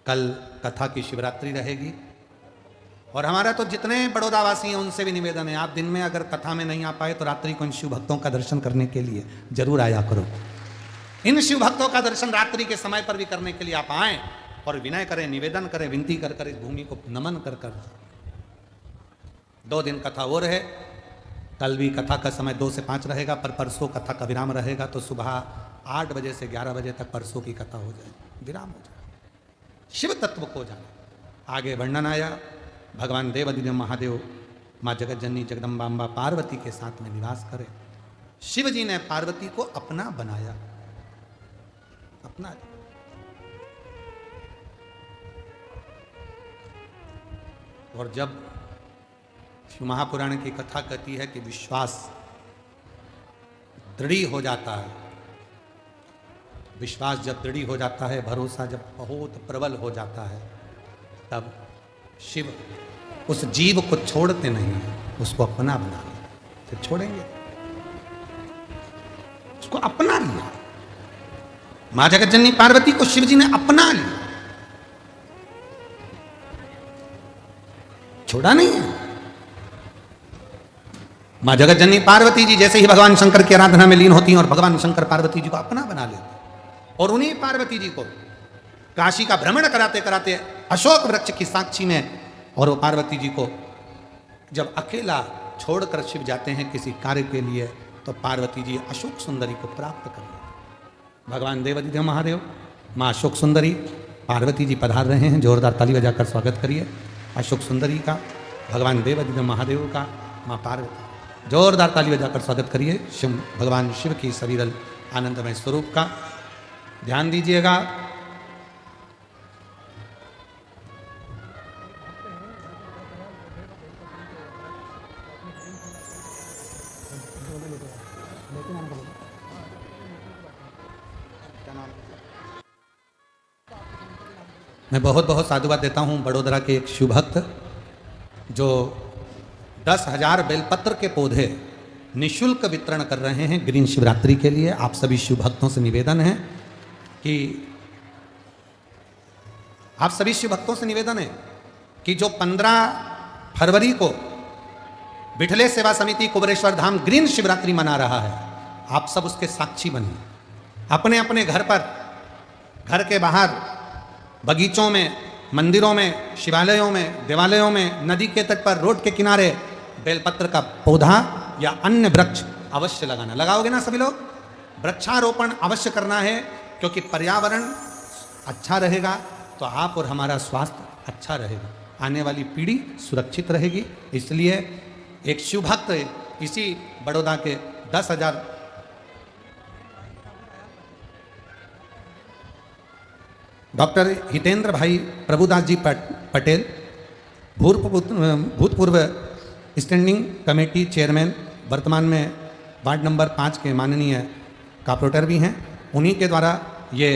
कल कथा की शिवरात्रि रहेगी। और हमारा तो जितने बड़ौदावासी हैं उनसे भी निवेदन है, आप दिन में अगर कथा में नहीं आ पाए तो रात्रि को इन शिव भक्तों का दर्शन करने के लिए जरूर आया करो। इन शिव भक्तों का दर्शन रात्रि के समय पर भी करने के लिए आप आए और विनय करें, निवेदन करें, विनती कर कर इस भूमि को नमन कर कर। 2 दिन कथा और है, कल भी कथा का समय 2 से 5 रहेगा, पर परसों कथा का विराम रहेगा। तो सुबह 8 बजे से 11 बजे तक परसों की कथा हो जाए, विराम हो जाए, शिव तत्व को जाने। आगे वर्णन आया, भगवान देवादिदेव महादेव माँ जगत जननी जगदम्बा पार्वती के साथ में निवास करे। शिव जी ने पार्वती को अपना बनाया, अपना। और जब शिव महापुराण की कथा कहती है कि विश्वास दृढ़ हो जाता है। विश्वास जब दृढ़ हो जाता है, भरोसा जब बहुत प्रबल हो जाता है, तब शिव उस जीव को छोड़ते नहीं हैं, उसको अपना बना लेते। फिर छोड़ेंगे? उसको अपना लिया। मां जगत जननी पार्वती को शिव जी ने अपना लिया, छोड़ा नहीं है। मां जगत जननी पार्वती जी जैसे ही भगवान शंकर की आराधना में लीन होती हैं और भगवान शंकर पार्वती जी को अपना बना लेते हैं। और उन्हीं पार्वती जी को काशी का भ्रमण कराते कराते अशोक वृक्ष की साक्षी में, और वो पार्वती जी को जब अकेला छोड़कर शिव जाते हैं किसी कार्य के लिए, तो पार्वती जी अशोक सुंदरी को प्राप्त कर लेते। भगवान देवाधिदेव महादेव, माँ अशोक सुंदरी, पार्वती जी पधार रहे हैं। जोरदार ताली बजाकर स्वागत करिए अशोक सुंदरी का, भगवान देवाधिदेव महादेव का, माँ पार्वती। जोरदार ताली बजाकर स्वागत करिए शिव, भगवान शिव की सविरल आनंदमय स्वरूप का। ध्यान दीजिएगा, मैं बहुत बहुत साधुवाद देता हूँ बड़ोदरा के एक शिव भक्त जो 10,000 बेलपत्र के पौधे निशुल्क वितरण कर रहे हैं ग्रीन शिवरात्रि के लिए। आप सभी शिव भक्तों से निवेदन है कि जो 15 फरवरी को बिठले सेवा समिति कुबरेश्वर धाम ग्रीन शिवरात्रि मना रहा है, आप सब उसके साक्षी बनिए। अपने अपने घर पर, घर के बाहर, बगीचों में, मंदिरों में, शिवालयों में, देवालयों में, नदी के तट पर, रोड के किनारे बेलपत्र का पौधा या अन्य वृक्ष अवश्य लगाना। लगाओगे ना सभी लोग? वृक्षारोपण अवश्य करना है, क्योंकि पर्यावरण अच्छा रहेगा तो आप और हमारा स्वास्थ्य अच्छा रहेगा, आने वाली पीढ़ी सुरक्षित रहेगी। इसलिए एक शिव भक्त इसी बड़ौदा के 10,000 डॉक्टर हितेंद्र भाई प्रभुदास जी पटेल, भूतपूर्व स्टैंडिंग कमेटी चेयरमैन, वर्तमान में वार्ड नंबर 5 के माननीय कॉर्पोरेटर भी हैं, उन्हीं के द्वारा ये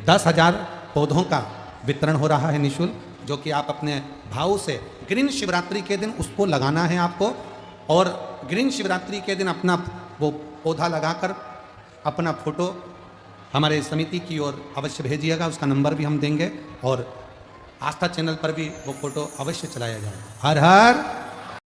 10,000 पौधों का वितरण हो रहा है निःशुल्क, जो कि आप अपने भाव से ग्रीन शिवरात्रि के दिन उसको लगाना है आपको। और ग्रीन शिवरात्रि के दिन अपना वो पौधा लगाकर अपना फोटो हमारे समिति की ओर अवश्य भेजिएगा, उसका नंबर भी हम देंगे, और आस्था चैनल पर भी वो फोटो अवश्य चलाया जाएगा। हर हर